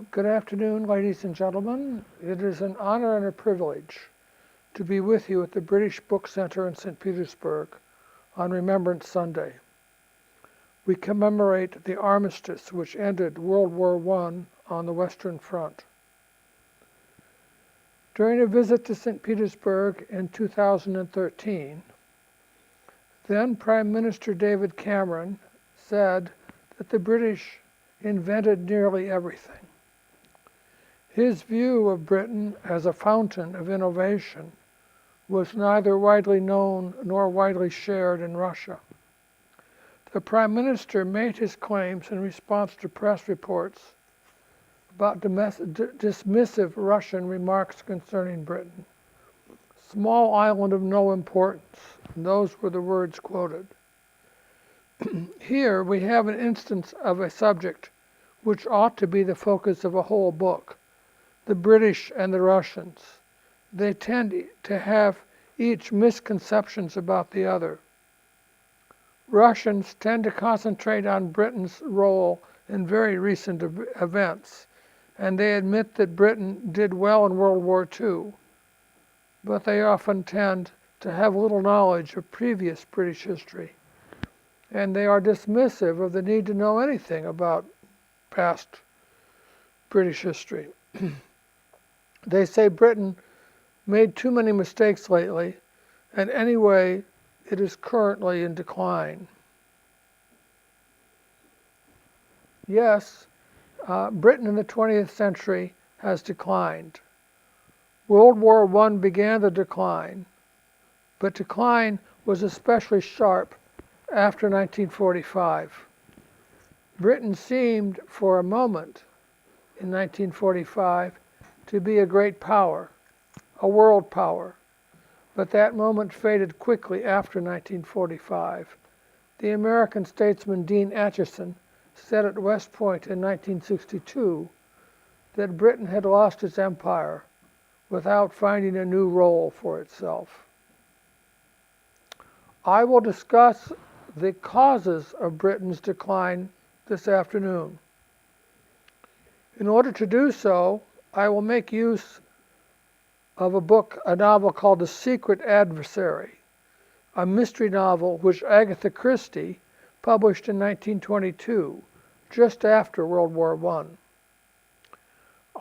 Good afternoon, ladies and gentlemen. It is an honor and a privilege to be with you at the British Book Center in St. Petersburg on Remembrance Sunday. We commemorate the armistice which ended World War I on the Western Front. During a visit to St. Petersburg in 2013, then Prime Minister David Cameron said that the British invented nearly everything. His view of Britain as a fountain of innovation was neither widely known nor widely shared in Russia. The Prime Minister made his claims in response to press reports about dismissive Russian remarks concerning Britain. Small island of no importance, and those were the words quoted. Here we have an instance of a subject which ought to be the focus of a whole book, the British and the Russians. They tend to have each misconceptions about the other. Russians tend to concentrate on Britain's role in very recent events, and they admit that Britain did well in World War II, but they often tend to have little knowledge of previous British history, and they are dismissive of the need to know anything about past British history. They say Britain made too many mistakes lately, and anyway, it is currently in decline. Yes, Britain in the 20th century has declined. World War I began the decline, but decline was especially sharp after 1945. Britain seemed, for a moment in 1945, to be a great power, a world power, but that moment faded quickly after 1945. The American statesman Dean Acheson said at West Point in 1962 that Britain had lost its empire without finding a new role for itself. I will discuss the causes of Britain's decline this afternoon. In order to do so, I will make use of a novel called The Secret Adversary, a mystery novel which Agatha Christie published in 1922, just after World War I.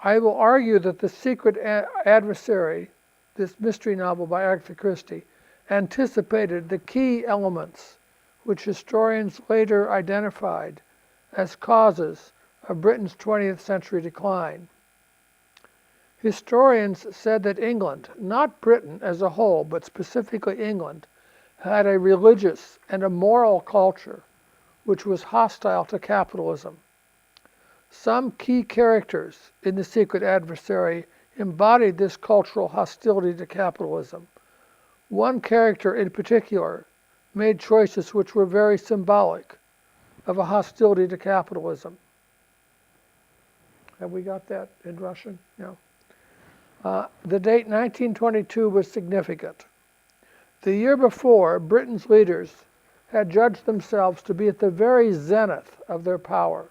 I will argue that The Secret Adversary, this mystery novel by Agatha Christie, anticipated the key elements which historians later identified as causes of Britain's 20th century decline. Historians said that England, not Britain as a whole, but specifically England, had a religious and a moral culture which was hostile to capitalism. Some key characters in The Secret Adversary embodied this cultural hostility to capitalism. One character in particular made choices which were very symbolic of a hostility to capitalism. Have we got that in Russian? No. The date 1922 was significant. The year before, Britain's leaders had judged themselves to be at the very zenith of their power.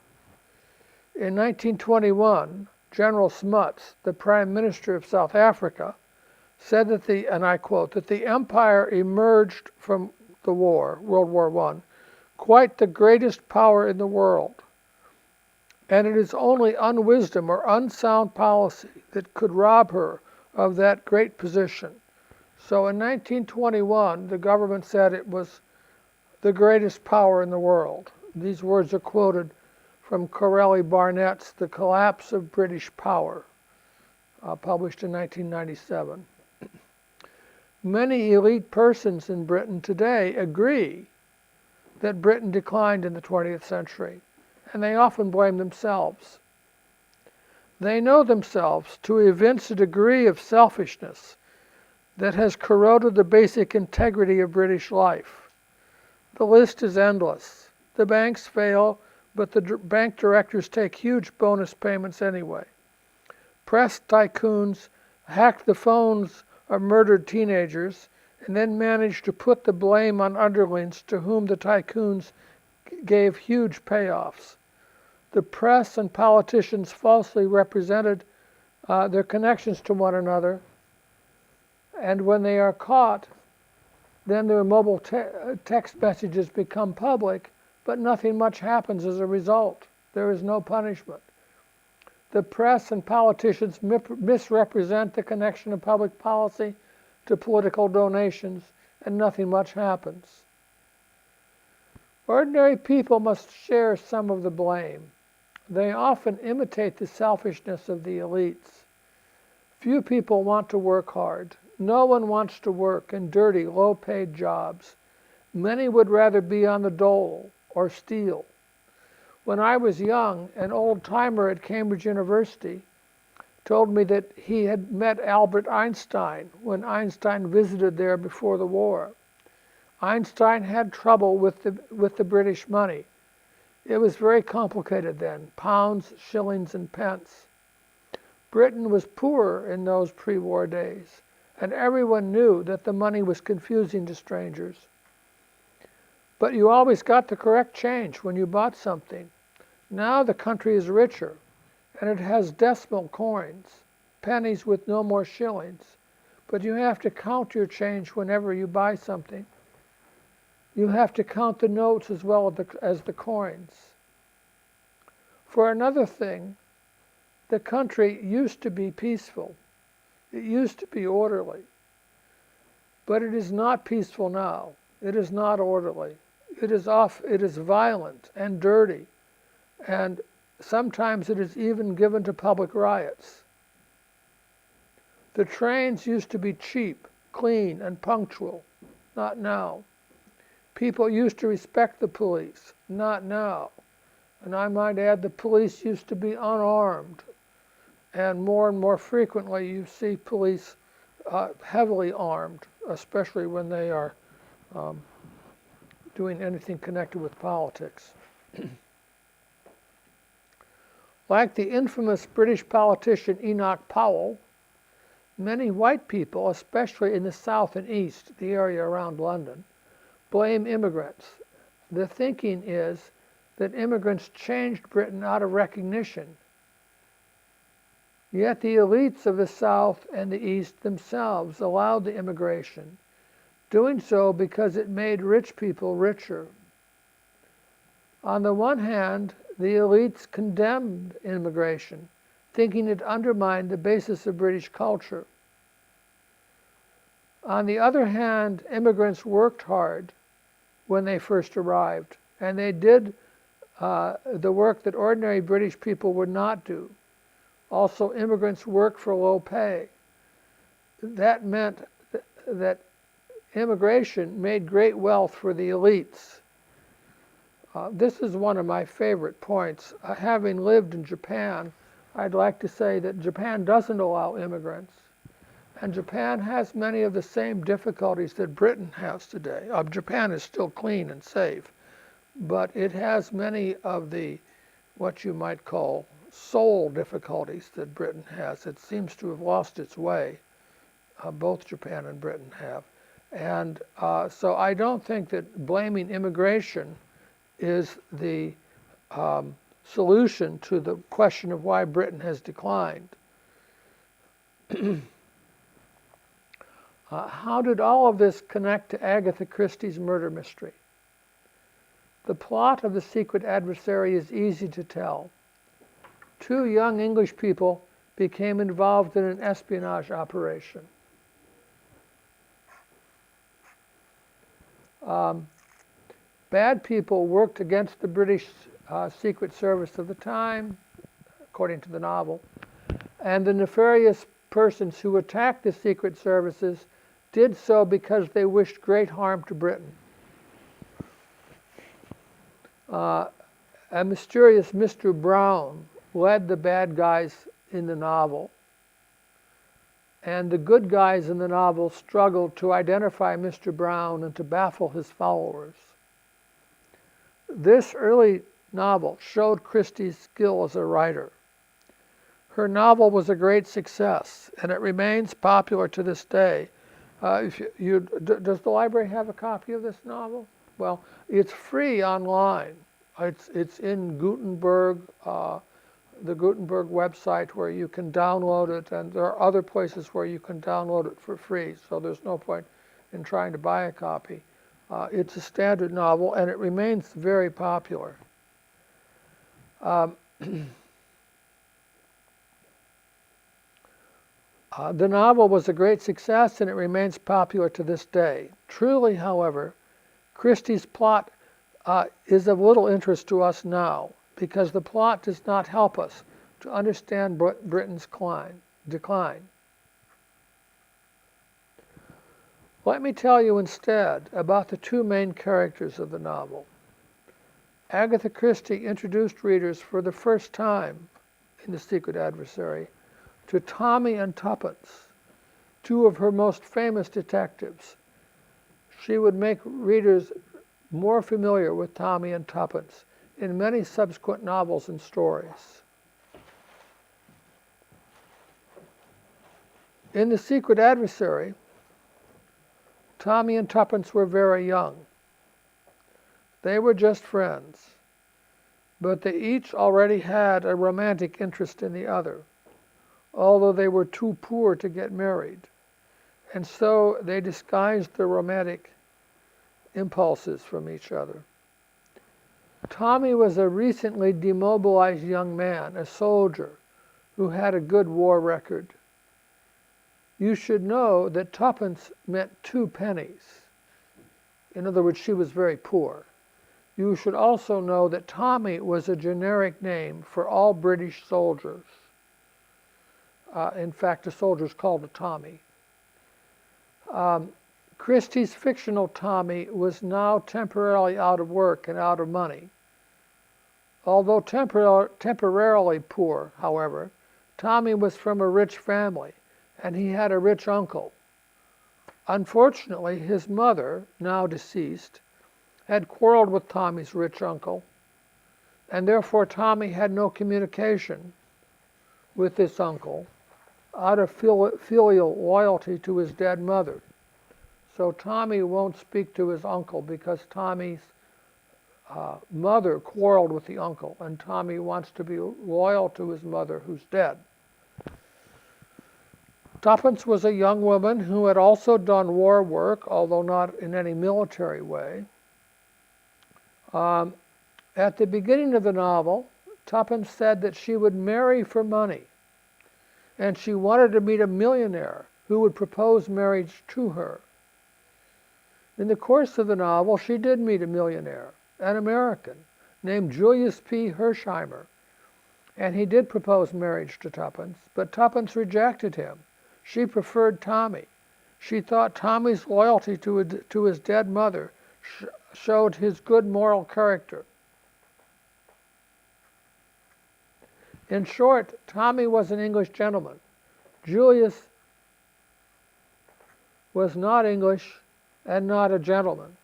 In 1921, General Smuts, the Prime Minister of South Africa, said that and I quote, that the empire emerged from the war, World War I, quite the greatest power in the world. And it is only unwisdom or unsound policy that could rob her of that great position. So in 1921, the government said it was the greatest power in the world. These words are quoted from Corelli Barnett's The Collapse of British Power, published in 1997. Many elite persons in Britain today agree that Britain declined in the 20th century, and they often blame themselves. They know themselves to evince a degree of selfishness that has corroded the basic integrity of British life. The list is endless. The banks fail, but the bank directors take huge bonus payments anyway. Press tycoons hack the phones of murdered teenagers and then manage to put the blame on underlings to whom the tycoons gave huge payoffs. the press and politicians falsely represented their connections to one another, and when they are caught, then their mobile text messages become public, but nothing much happens as a result. There is no punishment. The press and politicians misrepresent the connection of public policy to political donations, and nothing much happens. Ordinary people must share some of the blame. They often imitate the selfishness of the elites. Few people want to work hard. No one wants to work in dirty, low-paid jobs. Many would rather be on the dole or steal. When I was young, an old-timer at Cambridge University told me that he had met Albert Einstein when Einstein visited there before the war. Einstein had trouble with the British money. It was very complicated then, pounds, shillings, and pence. Britain was poor in those pre-war days, and everyone knew that the money was confusing to strangers. But you always got the correct change when you bought something. Now the country is richer, and it has decimal coins, pennies with no more shillings, but you have to count your change whenever you buy something. You have to count the notes as well as the coins. For another thing, the country used to be peaceful. It used to be orderly. But it is not peaceful now. It is not orderly. It is violent and dirty, and sometimes it is even given to public riots. The trains used to be cheap, clean, and punctual. Not now. People used to respect the police. Not now. And I might add, the police used to be unarmed. And more frequently you see police heavily armed, especially when they are doing anything connected with politics. Like the infamous British politician Enoch Powell, many white people, especially in the South and East, the area around London, blame immigrants. The thinking is that immigrants changed Britain out of recognition. Yet the elites of the South and the East themselves allowed the immigration, doing so because it made rich people richer. On the one hand, the elites condemned immigration, thinking it undermined the basis of British culture. On the other hand, immigrants worked hard when they first arrived, and they did the work that ordinary British people would not do. Also, immigrants worked for low pay. That meant that immigration made great wealth for the elites. This is one of my favorite points. Having lived in Japan, I'd like to say that Japan doesn't allow immigrants. And Japan has many of the same difficulties that Britain has today. Japan is still clean and safe, but it has many of the, what you might call, soul difficulties that Britain has. It seems to have lost its way. Both Japan and Britain have. And so I don't think that blaming immigration is the solution to the question of why Britain has declined. How did all of this connect to Agatha Christie's murder mystery? The plot of The Secret Adversary is easy to tell. Two young English people became involved in an espionage operation. Bad people worked against the British Secret Service of the time, according to the novel, and the nefarious persons who attacked the secret services did so because they wished great harm to Britain. A mysterious Mr. Brown led the bad guys in the novel, and the good guys in the novel struggled to identify Mr. Brown and to baffle his followers. This early novel showed Christie's skill as a writer. Her novel was a great success, and it remains popular to this day. Does the library have a copy of this novel? Well, it's free online. It's in Gutenberg, the Gutenberg website where you can download it, and there are other places where you can download it for free, so there's no point in trying to buy a copy. It's a standard novel, and it remains very popular. The novel was a great success, and it remains popular to this day. Truly, however, Christie's plot is of little interest to us now, because the plot does not help us to understand Britain's decline. Let me tell you instead about the two main characters of the novel. Agatha Christie introduced readers for the first time in The Secret Adversary to Tommy and Tuppence, two of her most famous detectives. She would make readers more familiar with Tommy and Tuppence in many subsequent novels and stories. In The Secret Adversary, Tommy and Tuppence were very young. They were just friends, but they each already had a romantic interest in the other, although they were too poor to get married, and so they disguised their romantic impulses from each other. Tommy was a recently demobilized young man, a soldier, who had a good war record. You should know that Tuppence meant 2 pennies. In other words, she was very poor. You should also know that Tommy was a generic name for all British soldiers. In fact, a soldier is called a Tommy. Christie's fictional Tommy was now temporarily out of work and out of money. Although temporarily poor, however, Tommy was from a rich family, and he had a rich uncle. Unfortunately, his mother, now deceased, had quarreled with Tommy's rich uncle, and therefore Tommy had no communication with this uncle out of filial loyalty to his dead mother. So Tommy won't speak to his uncle because Tommy's mother quarreled with the uncle, and Tommy wants to be loyal to his mother who's dead. Tuppence was a young woman who had also done war work, although not in any military way. At the beginning of the novel, Tuppence said that she would marry for money, and she wanted to meet a millionaire who would propose marriage to her. In the course of the novel, she did meet a millionaire, an American, named Julius P. Hersheimer, and he did propose marriage to Tuppence, but Tuppence rejected him. She preferred Tommy. She thought Tommy's loyalty to his dead mother showed his good moral character. In short, Tommy was an English gentleman. Julius was not English and not a gentleman.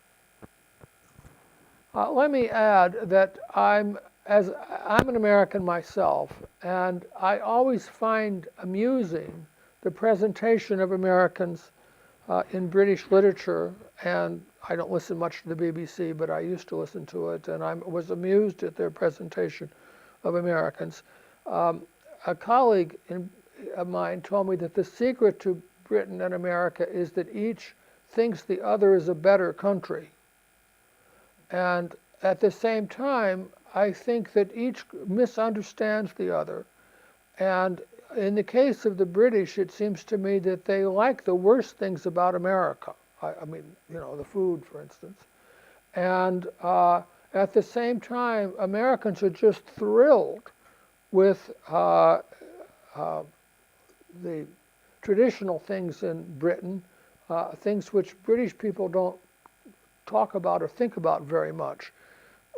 Let me add that I'm an American myself, and I always find amusing the presentation of Americans in British literature, and I don't listen much to the BBC, but I used to listen to it, and I was amused at their presentation of Americans. A colleague of mine told me that the secret to Britain and America is that each thinks the other is a better country. And at the same time, I think that each misunderstands the other. And in the case of the British, it seems to me that they like the worst things about America. I mean, the food, for instance. And at the same time, Americans are just thrilled with the traditional things in Britain, things which British people don't talk about or think about very much.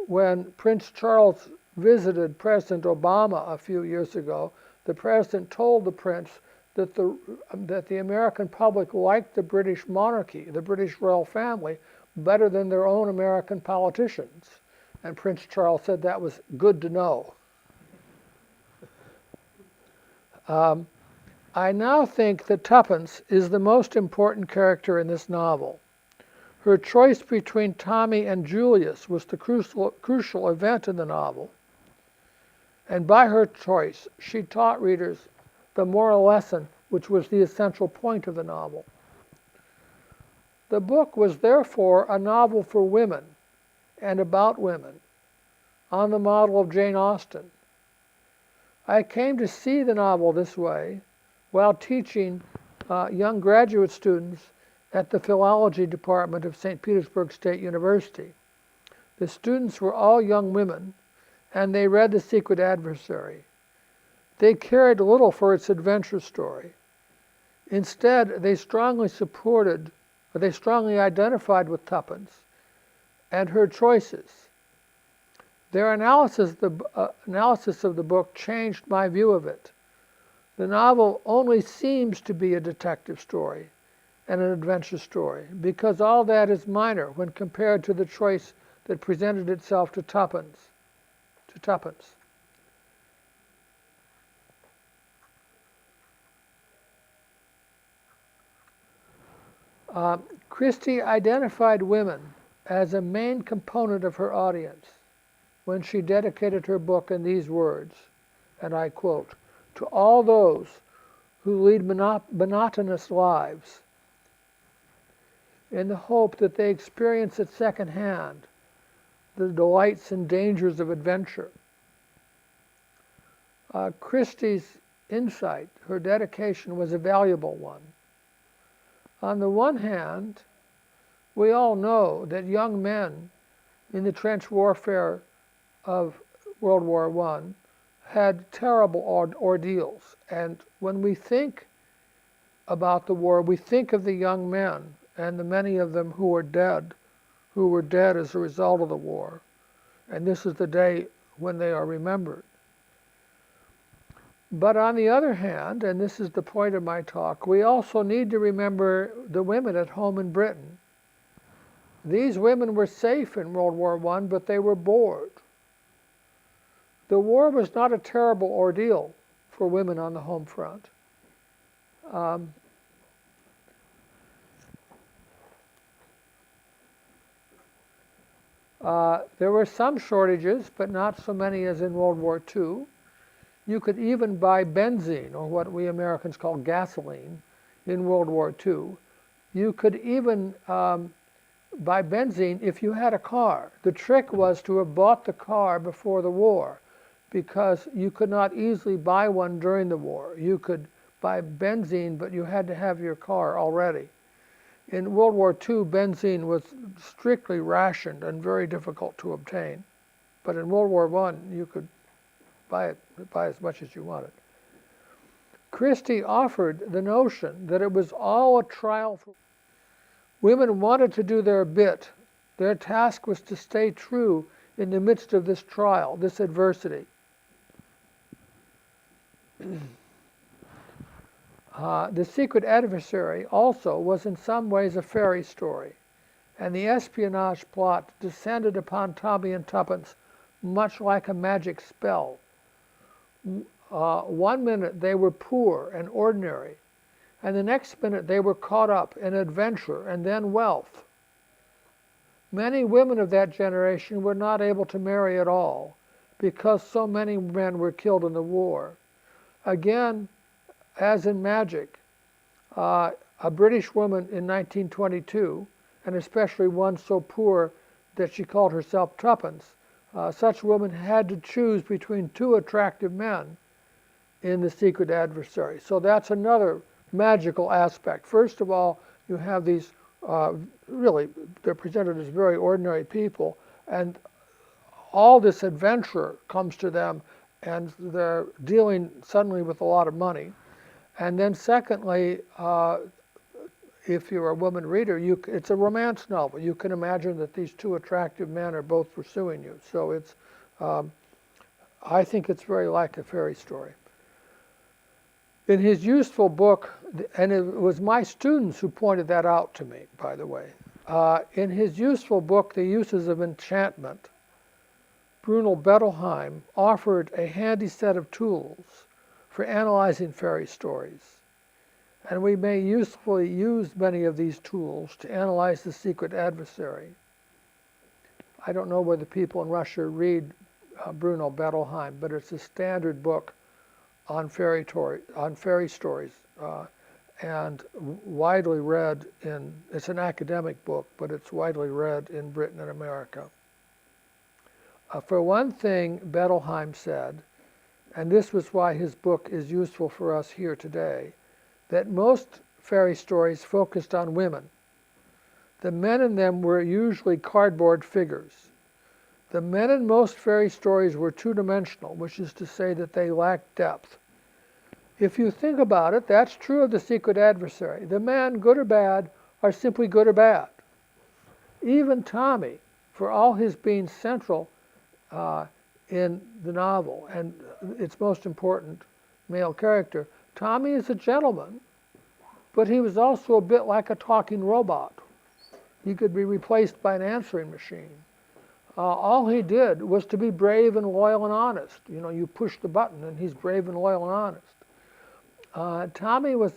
When Prince Charles visited President Obama a few years ago, the president told the prince that the American public liked the British monarchy, the British royal family, better than their own American politicians. And Prince Charles said that was good to know. I now think that Tuppence is the most important character in this novel. Her choice between Tommy and Julius was the crucial event in the novel, and by her choice, she taught readers the moral lesson, which was the essential point of the novel. The book was therefore a novel for women and about women, on the model of Jane Austen. I came to see the novel this way while teaching young graduate students at the philology department of St. Petersburg State University. The students were all young women, and they read The Secret Adversary. They cared little for its adventure story. Instead, they strongly identified with Tuppence and her choices. Their analysis of the book changed my view of it. The novel only seems to be a detective story and an adventure story, because all that is minor when compared to the choice that presented itself to Tuppence. Christie identified women as a main component of her audience when she dedicated her book in these words, and I quote, "To all those who lead monotonous lives in the hope that they experience at second hand the delights and dangers of adventure." Christie's insight, her dedication, was a valuable one. On the one hand, we all know that young men in the trench warfare of World War I had terrible ordeals. And when we think about the war, we think of the young men and the many of them who were dead as a result of the war. And this is the day when they are remembered. But on the other hand, and this is the point of my talk, we also need to remember the women at home in Britain. These women were safe in World War I, but they were bored. The war was not a terrible ordeal for women on the home front. There were some shortages, but not so many as in World War II. You could even buy benzene, or what we Americans call gasoline, in World War II. You could even buy benzene if you had a car. The trick was to have bought the car before the war, because you could not easily buy one during the war. You could buy benzene, but you had to have your car already. In World War II, benzene was strictly rationed and very difficult to obtain. But in World War I, you could buy as much as you wanted. Christie offered the notion that it was all a trial for women. Wanted to do their bit. Their task was to stay true in the midst of this trial, this adversity. The Secret Adversary also was in some ways a fairy story, and the espionage plot descended upon Tommy and Tuppence much like a magic spell. 1 minute they were poor and ordinary, and the next minute they were caught up in adventure and then wealth. Many women of that generation were not able to marry at all because so many men were killed in the war. Again, as in magic, a British woman in 1922, and especially one so poor that she called herself Tuppence, such a woman had to choose between two attractive men in The Secret Adversary. So that's another magical aspect. First of all, you have these, really, they're presented as very ordinary people, and all this adventure comes to them, and they're dealing suddenly with a lot of money. And then secondly, if you're a woman reader, it's a romance novel. You can imagine that these two attractive men are both pursuing you. So it's, I think it's very like a fairy story. In his useful book, and it was my students who pointed that out to me, by the way. In his useful book, The Uses of Enchantment, Bruno Bettelheim offered a handy set of tools for analyzing fairy stories. and we may usefully use many of these tools to analyze the secret adversary. I don't know whether people in Russia read Bruno Bettelheim, but it's a standard book on fairy stories, and widely read it's an academic book, but it's widely read in Britain and America. For one thing, Bettelheim said, and this was why his book is useful for us here today, that most fairy stories focused on women. The men in them were usually cardboard figures. The men in most fairy stories were two-dimensional, which is to say that they lacked depth. If you think about it, that's true of the secret adversary. The men, good or bad, are simply good or bad. Even Tommy, for all his being central in the novel and its most important male character, Tommy is a gentleman, but he was also a bit like a talking robot. He could be replaced by an answering machine. All he did was to be brave and loyal and honest. You know, you push the button and he's brave and loyal and honest. Tommy was,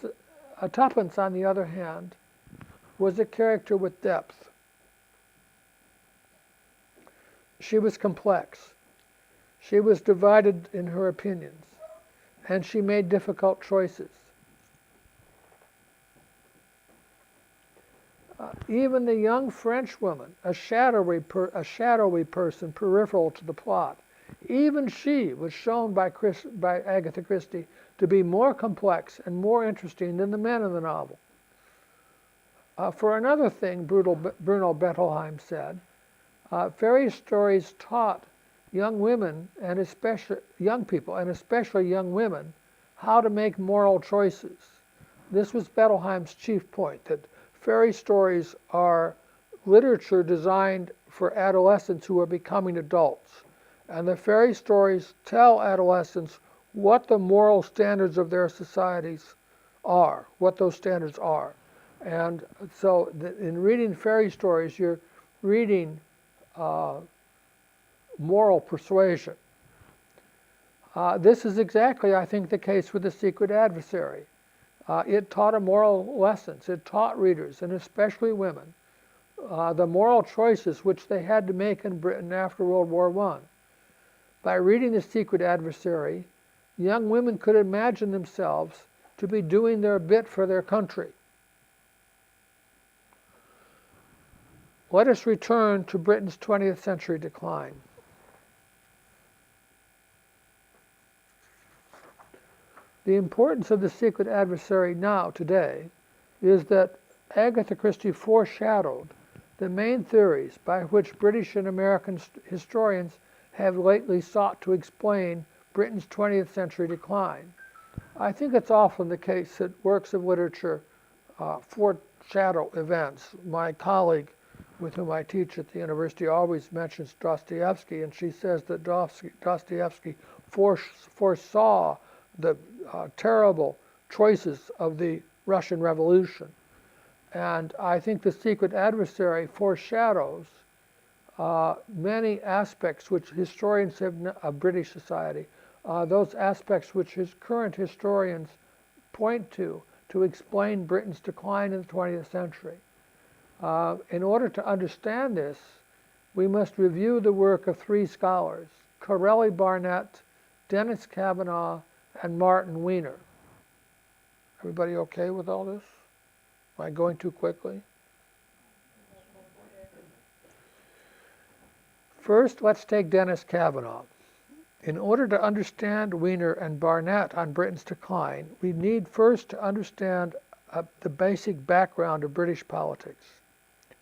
Tuppence, on the other hand, was a character with depth. She was complex. She was divided in her opinions, and she made difficult choices. Even the young French woman, a shadowy person peripheral to the plot, even she was shown by Agatha Christie to be more complex and more interesting than the men in the novel. For another thing, Bruno Bettelheim said, fairy stories taught young women, and especially young people, and especially young women, how to make moral choices. This was Bettelheim's chief point, that fairy stories are literature designed for adolescents who are becoming adults. And the fairy stories tell adolescents what the moral standards of their societies are, what those standards are. And so in reading fairy stories, you're reading moral persuasion. This is exactly, I think, the case with The Secret Adversary. It taught moral lessons. It taught readers, and especially women, the moral choices which they had to make in Britain after World War I. By reading The Secret Adversary, young women could imagine themselves to be doing their bit for their country. Let us return to Britain's 20th century decline. The importance of The Secret Adversary now, today, is that Agatha Christie foreshadowed the main theories by which British and American historians have lately sought to explain Britain's 20th century decline. I think it's often the case that works of literature foreshadow events. My colleague with whom I teach at the university always mentions Dostoevsky, and she says that Dostoevsky foresaw the terrible choices of the Russian Revolution. And I think The Secret Adversary foreshadows many aspects which historians of British society, those aspects which current historians point to explain Britain's decline in the 20th century. In order to understand this, we must review the work of three scholars, Corelli Barnett, Dennis Kavanagh, and Martin Weiner. Everybody okay with all this? Am I going too quickly? First, let's take Dennis Kavanagh. In order to understand Weiner and Barnett on Britain's decline, we need first to understand the basic background of British politics.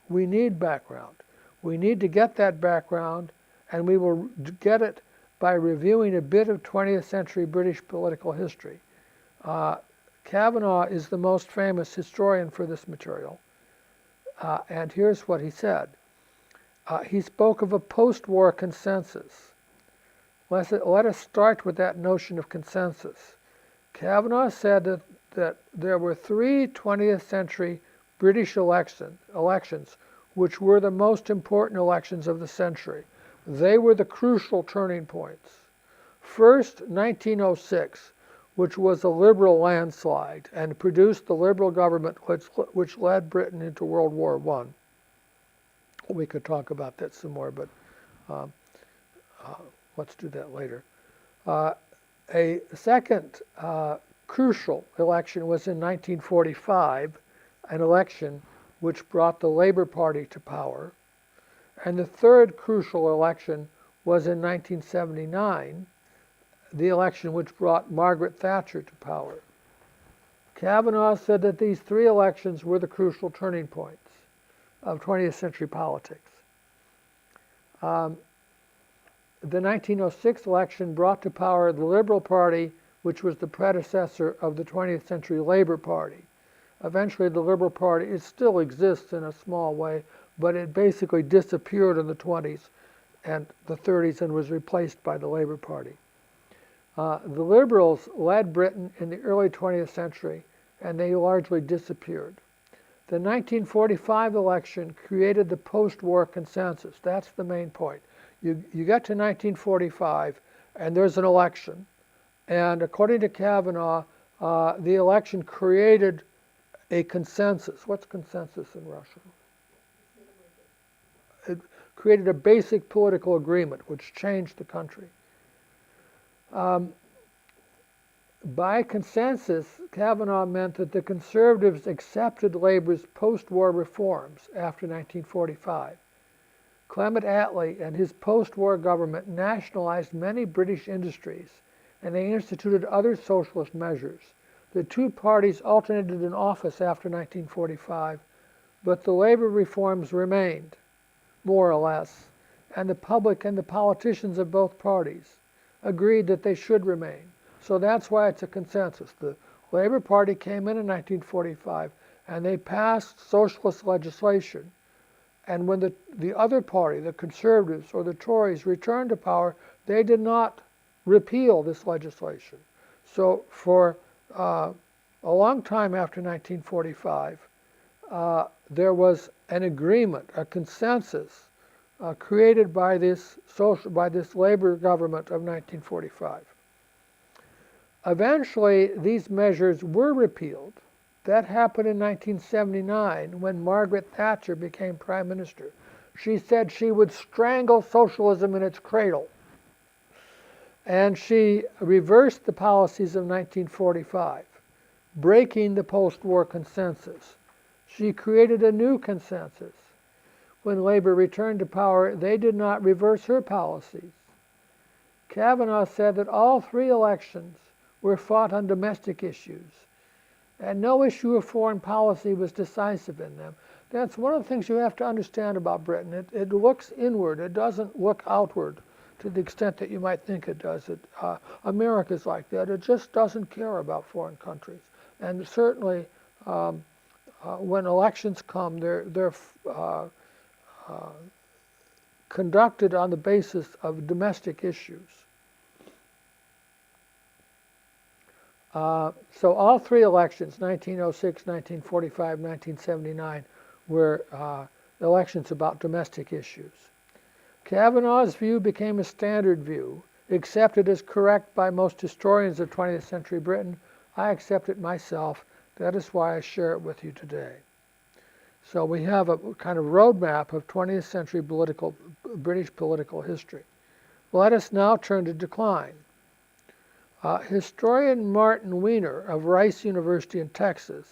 We need background. We need to get that background, and we will get it by reviewing a bit of 20th century British political history. Kavanagh is the most famous historian for this material, and here's what he said. He spoke of a post-war consensus. Let us start with that notion of consensus. Kavanagh said that there were three 20th century British elections which were the most important elections of the century. They were the crucial turning points. First, 1906, which was a liberal landslide and produced the liberal government which led Britain into World War I. We could talk about that some more, but let's do that later. A second crucial election was in 1945, an election which brought the Labour Party to power. And the third crucial election was in 1979, the election which brought Margaret Thatcher to power. Kavanaugh said that these three elections were the crucial turning points of 20th century politics. The 1906 election brought to power the Liberal Party, which was the predecessor of the 20th century Labour Party. Eventually, the Liberal Party, it still exists in a small way, but it basically disappeared in the 20s and the 30s and was replaced by the Labour Party. The Liberals led Britain in the early 20th century, and they largely disappeared. The 1945 election created the post-war consensus. That's the main point. You get to 1945, and there's an election. And according to Kavanaugh, the election created a consensus. What's consensus in Russian? It created a basic political agreement, which changed the country. By consensus, Kavanaugh meant that the conservatives accepted Labor's post-war reforms after 1945. Clement Attlee and his post-war government nationalized many British industries, and they instituted other socialist measures. The two parties alternated in office after 1945, but the labor reforms remained, more or less, and the public and the politicians of both parties agreed that they should remain. So that's why it's a consensus. The Labor Party came in 1945, and they passed socialist legislation. And when the other party, the conservatives or the Tories, returned to power, they did not repeal this legislation. So for a long time after 1945, there was an agreement, a consensus created by this labor government of 1945. Eventually, these measures were repealed. That happened in 1979 when Margaret Thatcher became prime minister. She said she would strangle socialism in its cradle. And she reversed the policies of 1945, breaking the post-war consensus. She created a new consensus. When Labor returned to power, they did not reverse her policies. Kavanaugh said that all three elections were fought on domestic issues, and no issue of foreign policy was decisive in them. That's one of the things you have to understand about Britain. It looks inward. It doesn't look outward to the extent that you might think it does. America's like that. It just doesn't care about foreign countries. And certainly, when elections come, they're conducted on the basis of domestic issues. So all three elections, 1906, 1945, 1979, were elections about domestic issues. Kavanaugh's view became a standard view, accepted as correct by most historians of 20th century Britain. I accept it myself. That is why I share it with you today. So we have a kind of roadmap of 20th century British political history. Let us now turn to decline. Historian Martin Weiner of Rice University in Texas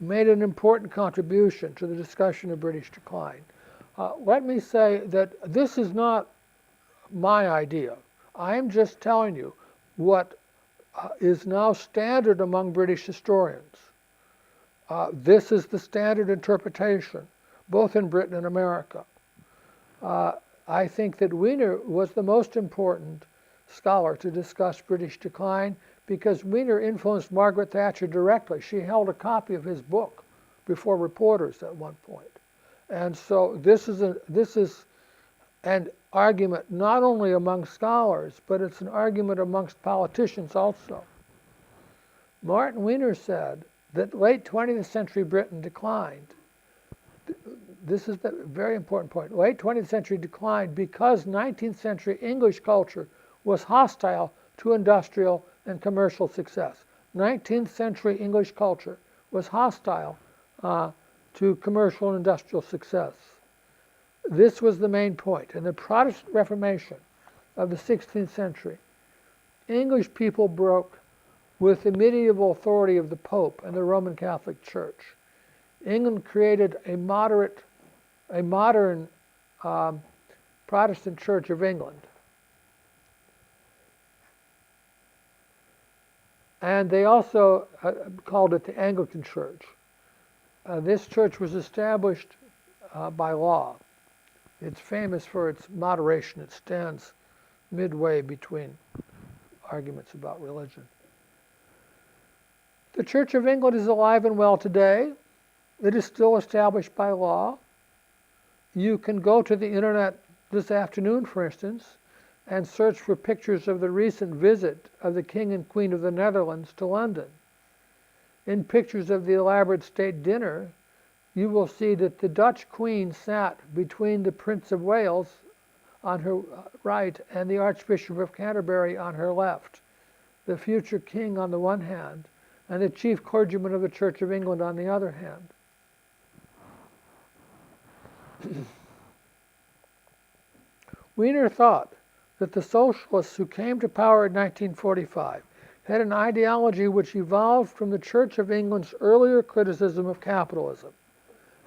made an important contribution to the discussion of British decline. Let me say that this is not my idea. I am just telling you what is now standard among British historians. This is the standard interpretation, both in Britain and America. I think that Weiner was the most important scholar to discuss British decline because Weiner influenced Margaret Thatcher directly. She held a copy of his book before reporters at one point. And so this is an argument not only among scholars, but it's an argument amongst politicians also. Martin Weiner said that late 20th century Britain declined. This is the very important point. Late 20th century declined because 19th century English culture was hostile to industrial and commercial success. 19th century English culture was hostile to commercial and industrial success. This was the main point. In the Protestant Reformation of the 16th century, English people broke with the medieval authority of the Pope and the Roman Catholic Church. England created a modern Protestant Church of England. And they also called it the Anglican Church. This church was established by law. It's famous for its moderation. It stands midway between arguments about religion. The Church of England is alive and well today. It is still established by law. You can go to the internet this afternoon, for instance, and search for pictures of the recent visit of the King and Queen of the Netherlands to London. In pictures of the elaborate state dinner, you will see that the Dutch Queen sat between the Prince of Wales on her right and the Archbishop of Canterbury on her left, the future king on the one hand, and the chief clergyman of the Church of England on the other hand. Wiener thought that the socialists who came to power in 1945 had an ideology which evolved from the Church of England's earlier criticism of capitalism,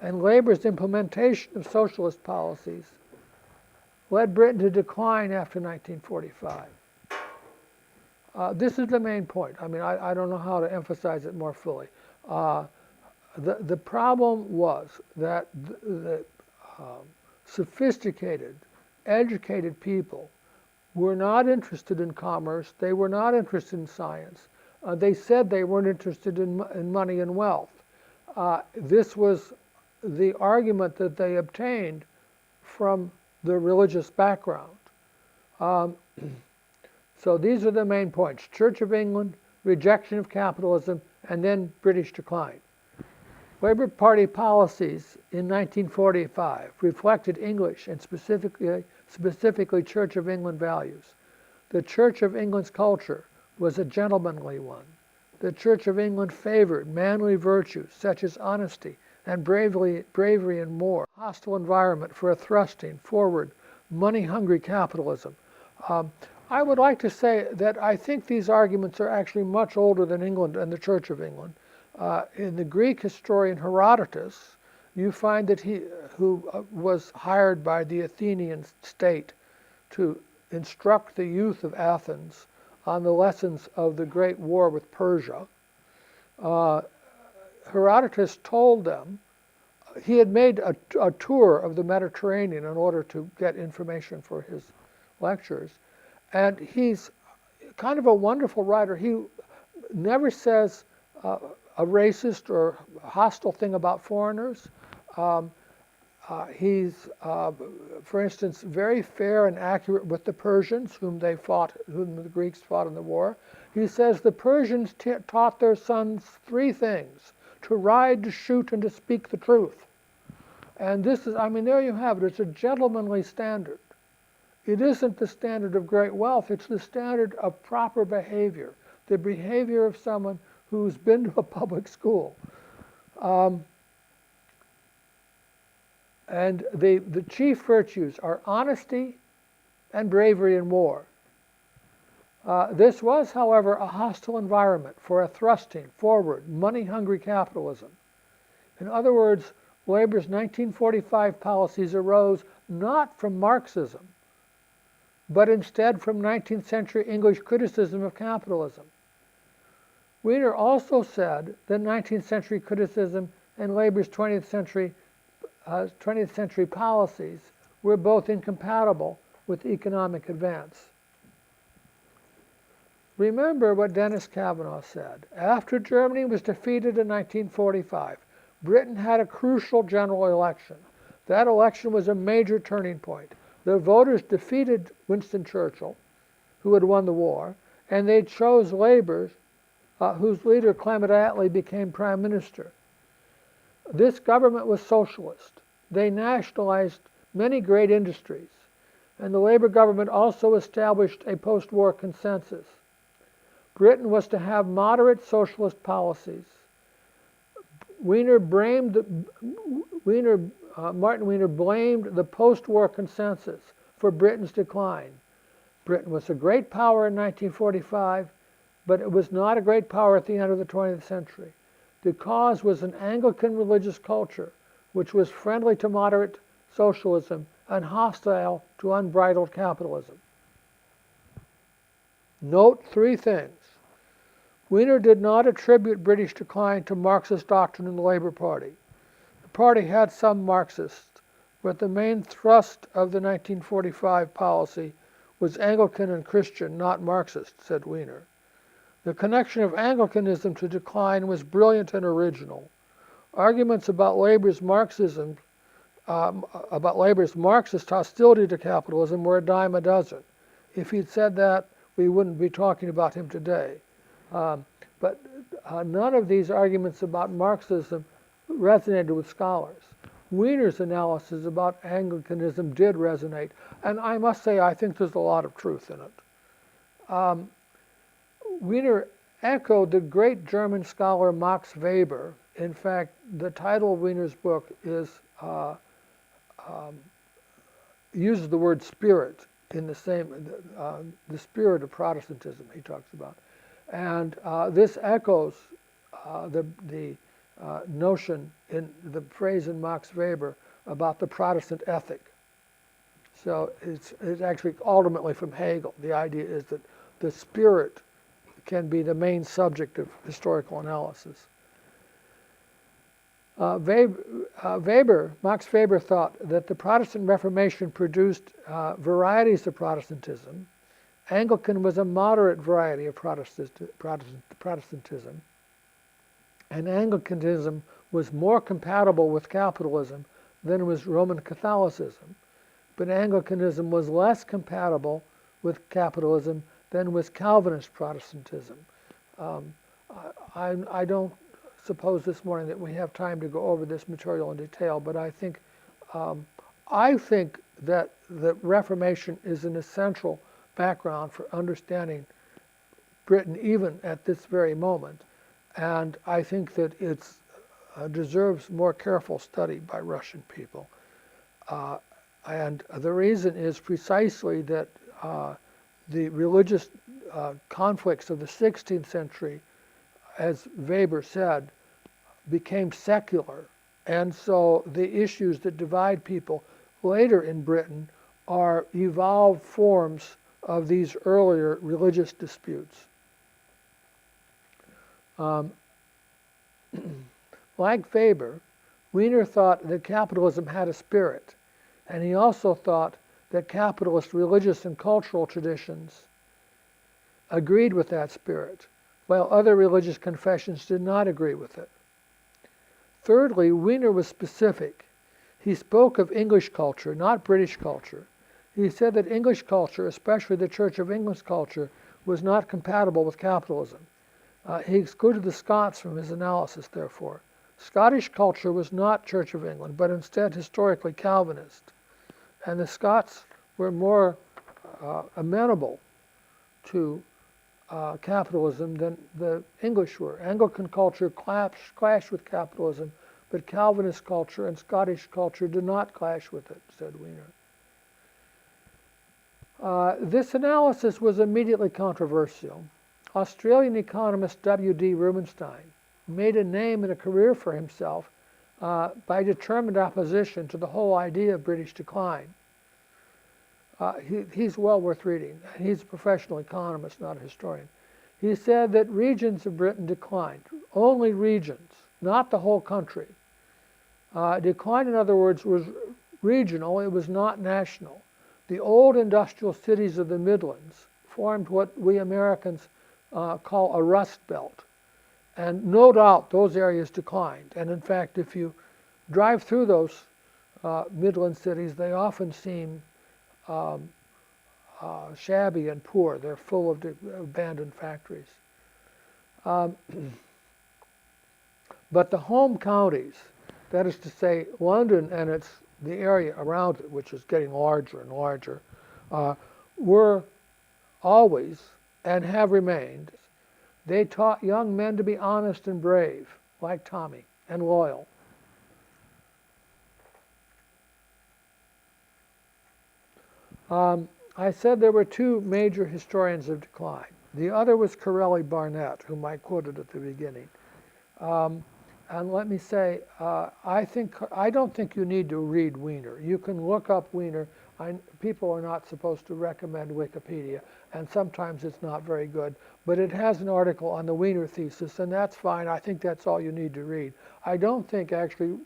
and Labour's implementation of socialist policies led Britain to decline after 1945. This is the main point. I mean, I don't know how to emphasize it more fully. The problem was that the sophisticated, educated people were not interested in commerce. They were not interested in science. They said they weren't interested in money and wealth. This was the argument that they obtained from the religious background. So these are the main points: Church of England, rejection of capitalism, and then British decline. Labour Party policies in 1945 reflected English and specifically Church of England values. The Church of England's culture was a gentlemanly one. The Church of England favored manly virtues such as honesty and bravery and more. Hostile environment for a thrusting forward, money-hungry capitalism. I would like to say that I think these arguments are actually much older than England and the Church of England. In the Greek historian Herodotus, you find that who was hired by the Athenian state to instruct the youth of Athens on the lessons of the great war with Persia, Herodotus told them, he had made a tour of the Mediterranean in order to get information for his lectures, and he's kind of a wonderful writer. He never says a racist or hostile thing about foreigners. He's, for instance, very fair and accurate with the Persians, whom the Greeks fought in the war. He says the Persians taught their sons three things: to ride, to shoot, and to speak the truth. And this is, I mean, there you have it. It's a gentlemanly standard. It isn't the standard of great wealth. It's the standard of proper behavior, the behavior of someone who's been to a public school. And the chief virtues are honesty and bravery in war. This was, however, a hostile environment for a thrusting forward, money-hungry capitalism. In other words, Labour's 1945 policies arose not from Marxism, but instead from 19th century English criticism of capitalism. Wiener also said that 19th century criticism and Labour's 20th century policies were both incompatible with economic advance. Remember what Dennis Kavanaugh said. After Germany was defeated in 1945, Britain had a crucial general election. That election was a major turning point. The voters defeated Winston Churchill, who had won the war, and they chose Labour, whose leader, Clement Attlee, became prime minister. This government was socialist. They nationalized many great industries, and the Labour government also established a post-war consensus. Britain was to have moderate socialist policies. Martin Wiener blamed the post-war consensus for Britain's decline. Britain was a great power in 1945, but it was not a great power at the end of the 20th century. The cause was an Anglican religious culture, which was friendly to moderate socialism and hostile to unbridled capitalism. Note three things. Wiener did not attribute British decline to Marxist doctrine in the Labour Party. The party had some Marxists, but the main thrust of the 1945 policy was Anglican and Christian, not Marxist, said Wiener. The connection of Anglicanism to decline was brilliant and original. Arguments about Labour's Marxist hostility to capitalism were a dime a dozen. If he'd said that, we wouldn't be talking about him today. But none of these arguments about Marxism resonated with scholars. Wiener's analysis about Anglicanism did resonate, and I must say I think there's a lot of truth in it. Wiener echoed the great German scholar Max Weber. In fact, the title of Wiener's book uses the word spirit in the same, the spirit of Protestantism he talks about. And this echoes the notion in the phrase in Max Weber about the Protestant ethic. So it's actually ultimately from Hegel. The idea is that the spirit can be the main subject of historical analysis. Max Weber thought that the Protestant Reformation produced varieties of Protestantism. Anglican was a moderate variety of Protestantism, and Anglicanism was more compatible with capitalism than was Roman Catholicism, but Anglicanism was less compatible with capitalism than was Calvinist Protestantism. I don't suppose this morning that we have time to go over this material in detail, but I think that the Reformation is an essential background for understanding Britain even at this very moment, and I think that it deserves more careful study by Russian people. And the reason is precisely that the religious conflicts of the 16th century, as Weber said, became secular. And so the issues that divide people later in Britain are evolved forms of these earlier religious disputes. Like Weber, Wiener thought that capitalism had a spirit, and he also thought that capitalist religious and cultural traditions agreed with that spirit, while other religious confessions did not agree with it. Thirdly, Wiener was specific. He spoke of English culture, not British culture. He said that English culture, especially the Church of England's culture, was not compatible with capitalism. He excluded the Scots from his analysis, therefore. Scottish culture was not Church of England, but instead historically Calvinist. And the Scots were more amenable to capitalism than the English were. Anglican culture clashed with capitalism, but Calvinist culture and Scottish culture did not clash with it, said Wiener. This analysis was immediately controversial. Australian economist W.D. Rubenstein made a name and a career for himself by determined opposition to the whole idea of British decline. He's well worth reading. He's a professional economist, not a historian. He said that regions of Britain declined. Only regions, not the whole country. Decline, in other words, was regional. It was not national. The old industrial cities of the Midlands formed what we Americans call a rust belt. And no doubt those areas declined. And in fact, if you drive through those Midland cities, they often seem shabby and poor. They're full of abandoned factories. But the home counties, that is to say London and the area around it, which is getting larger and larger, were always and have remained They taught young men to be honest and brave, like Tommy, and loyal. I said there were two major historians of decline. The other was Corelli Barnett, whom I quoted at the beginning. And let me say, I don't think you need to read Wiener. You can look up Wiener. People are not supposed to recommend Wikipedia, and sometimes it's not very good. But it has an article on the Wiener thesis, and that's fine. I think that's all you need to read. I don't think actually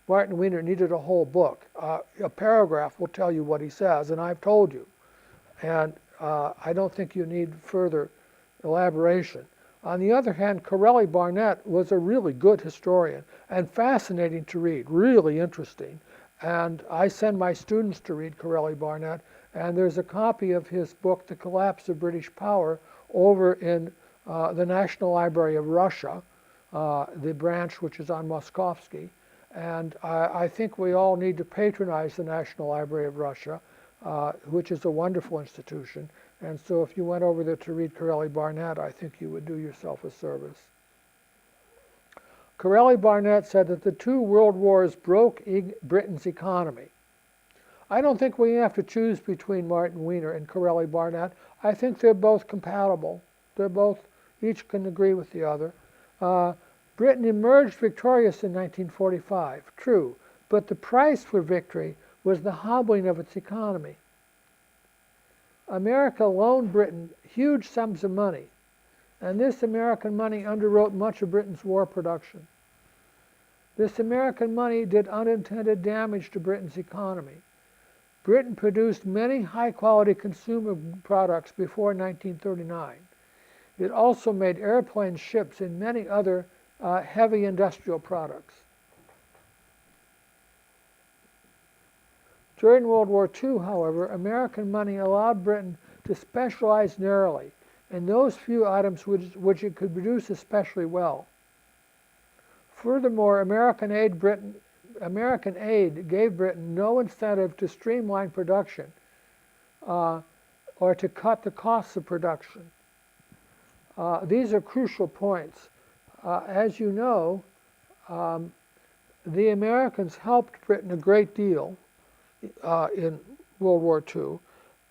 Martin Wiener needed a whole book. A paragraph will tell you what he says, and I've told you. And I don't think you need further elaboration. On the other hand, Corelli Barnett was a really good historian and fascinating to read, really interesting. And I send my students to read Corelli Barnett, and there's a copy of his book, The Collapse of British Power, over in the National Library of Russia, the branch which is on Moskovsky. And I think we all need to patronize the National Library of Russia, which is a wonderful institution. And so if you went over there to read Corelli Barnett, I think you would do yourself a service. Corelli Barnett said that the two world wars broke Britain's economy. I don't think we have to choose between Martin Wiener and Corelli Barnett. I think they're both compatible. Each can agree with the other. Britain emerged victorious in 1945, true, but the price for victory was the hobbling of its economy. America loaned Britain huge sums of money, and this American money underwrote much of Britain's war production. This American money did unintended damage to Britain's economy. Britain produced many high-quality consumer products before 1939. It also made airplanes, ships, and many other heavy industrial products. During World War II, however, American money allowed Britain to specialize narrowly in those few items which it could produce especially well. Furthermore, American aid gave Britain no incentive to streamline production or to cut the costs of production. These are crucial points. As you know, the Americans helped Britain a great deal in World War II,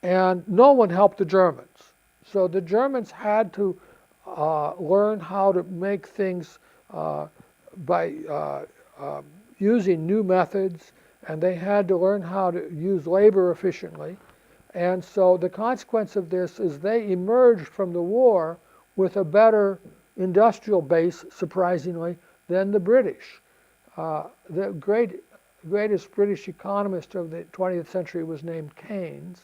and no one helped the Germans. So the Germans had to learn how to make things by using new methods, and they had to learn how to use labor efficiently. And so the consequence of this is they emerged from the war with a better industrial base, surprisingly, than the British. The greatest British economist of the 20th century was named Keynes.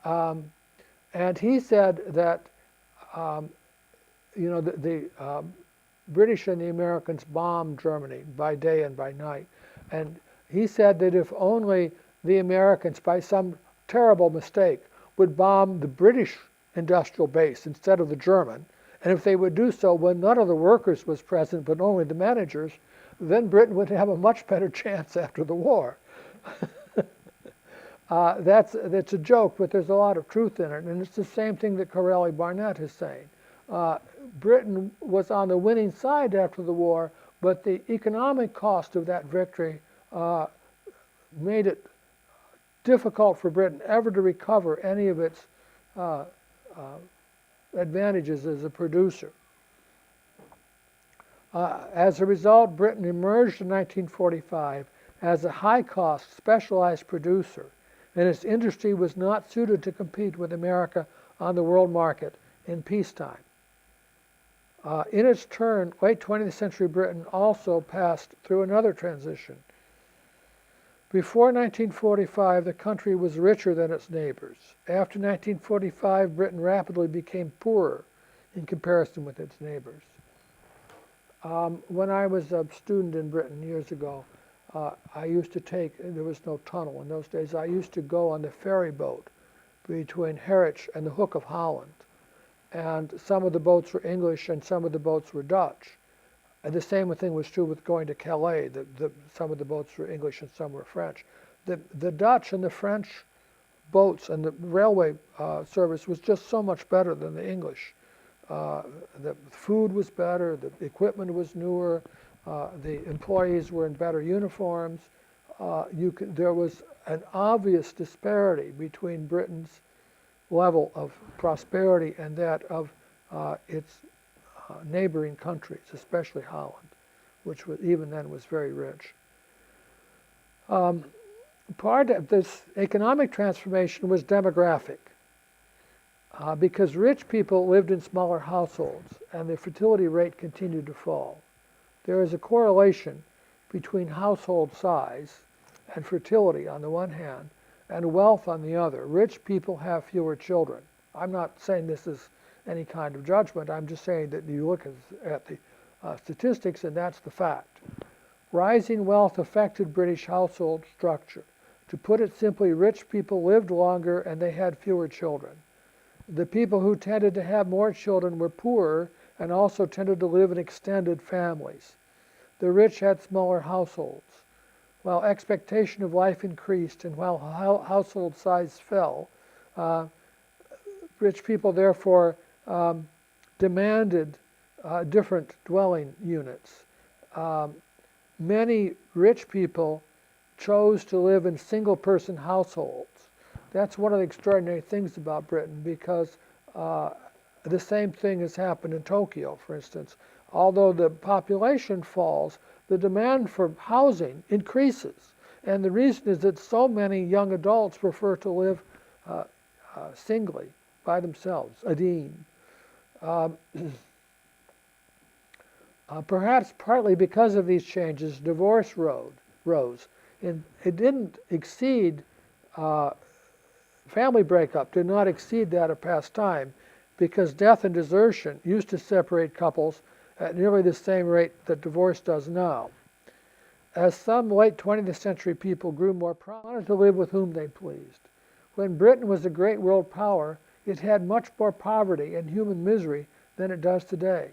And he said that the British and the Americans bombed Germany by day and by night. And he said that if only the Americans, by some terrible mistake, would bomb the British industrial base instead of the German, and if they would do so when none of the workers was present but only the managers, then Britain would have a much better chance after the war. That's a joke, but there's a lot of truth in it, and it's the same thing that Corelli Barnett is saying. Britain was on the winning side after the war, but the economic cost of that victory made it difficult for Britain ever to recover any of its advantages as a producer. As a result, Britain emerged in 1945 as a high-cost, specialized producer, and its industry was not suited to compete with America on the world market in peacetime. In its turn, late 20th century Britain also passed through another transition. Before 1945, the country was richer than its neighbors. After 1945, Britain rapidly became poorer in comparison with its neighbors. When I was a student in Britain years ago, I used to there was no tunnel in those days, I used to go on the ferry boat between Harwich and the Hook of Holland. And some of the boats were English and some of the boats were Dutch. And the same thing was true with going to Calais. Some of the boats were English and some were French. The Dutch and the French boats and the railway service was just so much better than the English The food was better, the equipment was newer, the employees were in better uniforms. There was an obvious disparity between Britain's level of prosperity and that of its neighboring countries, especially Holland, which was, even then was very rich. Part of this economic transformation was demographic, because rich people lived in smaller households and the fertility rate continued to fall. There is a correlation between household size and fertility on the one hand and wealth on the other. Rich people have fewer children. I'm not saying this is any kind of judgment. I'm just saying that you look at the statistics and that's the fact. Rising wealth affected British household structure. To put it simply, rich people lived longer and they had fewer children. The people who tended to have more children were poorer and also tended to live in extended families. The rich had smaller households. While expectation of life increased and while household size fell, rich people therefore demanded different dwelling units. Many rich people chose to live in single-person households. That's one of the extraordinary things about Britain, because the same thing has happened in Tokyo, for instance. Although the population falls, the demand for housing increases. And the reason is that so many young adults prefer to live singly, by themselves, adine. Perhaps partly because of these changes, divorce rose. And it didn't exceed, family breakup did not exceed that of past time, because death and desertion used to separate couples at nearly the same rate that divorce does now. As some late 20th century people grew more prominent to live with whom they pleased. When Britain was a great world power, it had much more poverty and human misery than it does today.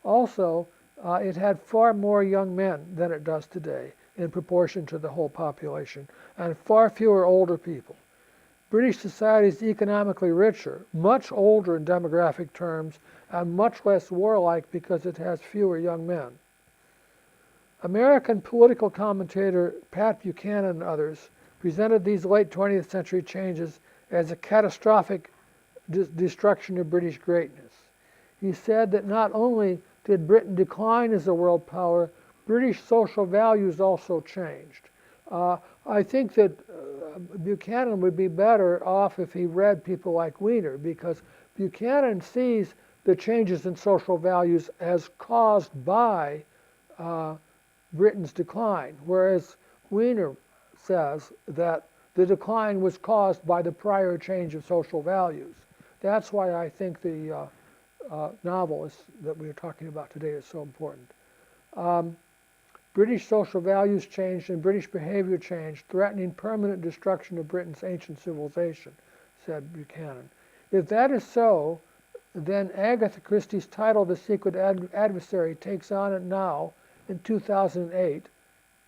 Also, it had far more young men than it does today in proportion to the whole population, and far fewer older people. British society is economically richer, much older in demographic terms, and much less warlike because it has fewer young men. American political commentator Pat Buchanan and others presented these late 20th century changes as a catastrophic destruction of British greatness. He said that not only did Britain decline as a world power, British social values also changed. I think that Buchanan would be better off if he read people like Wiener, because Buchanan sees the changes in social values as caused by Britain's decline, whereas Wiener says that the decline was caused by the prior change of social values. That's why I think the novel that we are talking about today is so important. British social values changed and British behavior changed, threatening permanent destruction of Britain's ancient civilization, said Buchanan. If that is so, then Agatha Christie's title, The Secret Adversary, takes on it now, in 2008,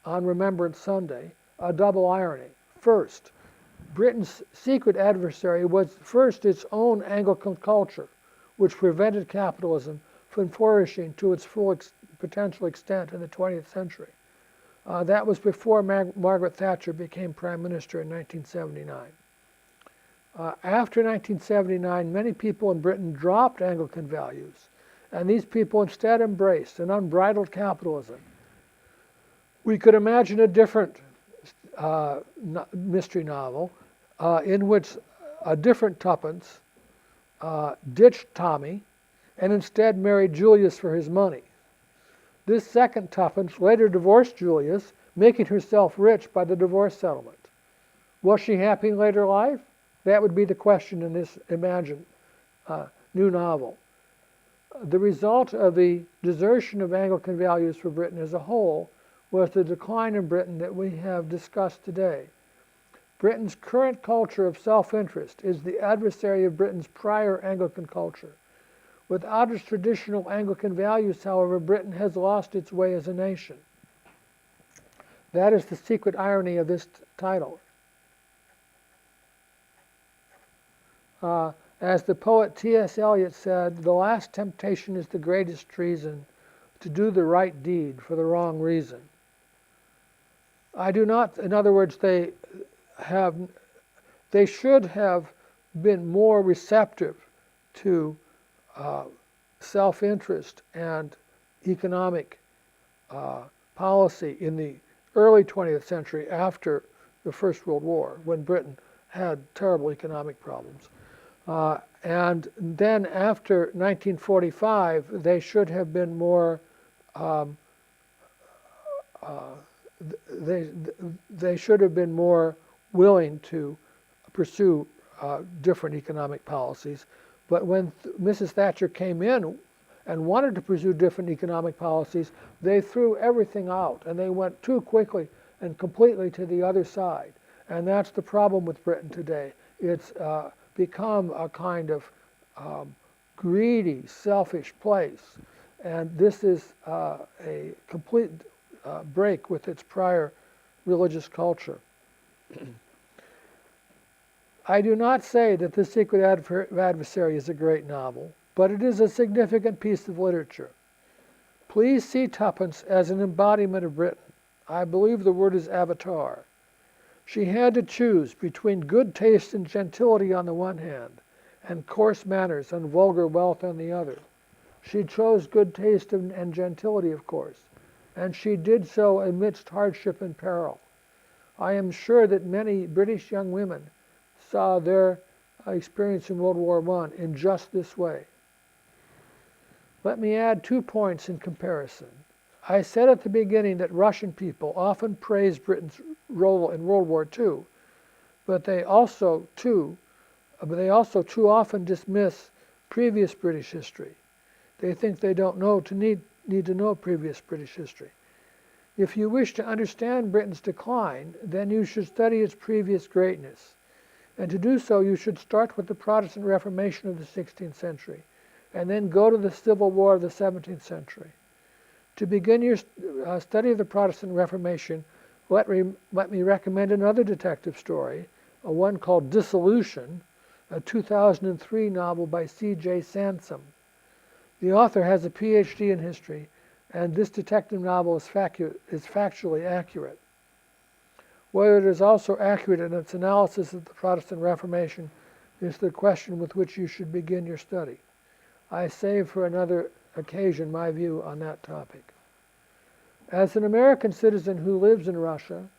on Remembrance Sunday, a double irony. First, Britain's secret adversary was first its own Anglican culture, which prevented capitalism from flourishing to its full potential extent in the 20th century. That was before Margaret Thatcher became Prime Minister in 1979. After 1979, many people in Britain dropped Anglican values, and these people instead embraced an unbridled capitalism. We could imagine a different mystery novel in which a different Tuppence ditched Tommy and instead married Julius for his money. This second Tuppence later divorced Julius, making herself rich by the divorce settlement. Was she happy in later life? That would be the question in this imagined new novel. The result of the desertion of Anglican values for Britain as a whole was the decline in Britain that we have discussed today. Britain's current culture of self-interest is the adversary of Britain's prior Anglican culture. Without its traditional Anglican values, however, Britain has lost its way as a nation. That is the secret irony of this title. As the poet T.S. Eliot said, the last temptation is the greatest treason, to do the right deed for the wrong reason. I do not, in other words, they should have been more receptive to self-interest and economic policy in the early 20th century after the First World War, when Britain had terrible economic problems. And then after 1945, they should have been more, they should have been more willing to pursue different economic policies. But when Mrs. Thatcher came in and wanted to pursue different economic policies, they threw everything out and they went too quickly and completely to the other side. And that's the problem with Britain today. It's become a kind of greedy, selfish place. And this is a complete break with its prior religious culture. I do not say that The Secret Adversary is a great novel, but it is a significant piece of literature. Please see Tuppence as an embodiment of Britain. I believe the word is avatar. She had to choose between good taste and gentility on the one hand, and coarse manners and vulgar wealth on the other. She chose good taste and gentility, of course, and she did so amidst hardship and peril. I am sure that many British young women saw their experience in World War I in just this way. Let me add 2 points in comparison. I said at the beginning that Russian people often praise Britain's role in World War II, but they also too often dismiss previous British history. They think they don't need to know previous British history. If you wish to understand Britain's decline, then you should study its previous greatness. And to do so, you should start with the Protestant Reformation of the 16th century, and then go to the Civil War of the 17th century. To begin your study of the Protestant Reformation, let me recommend another detective story, one called Dissolution, a 2003 novel by C.J. Sansom. The author has a PhD in history, and this detective novel is factually accurate. Whether it is also accurate in its analysis of the Protestant Reformation is the question with which you should begin your study. I save for another occasion my view on that topic. As an American citizen who lives in Russia,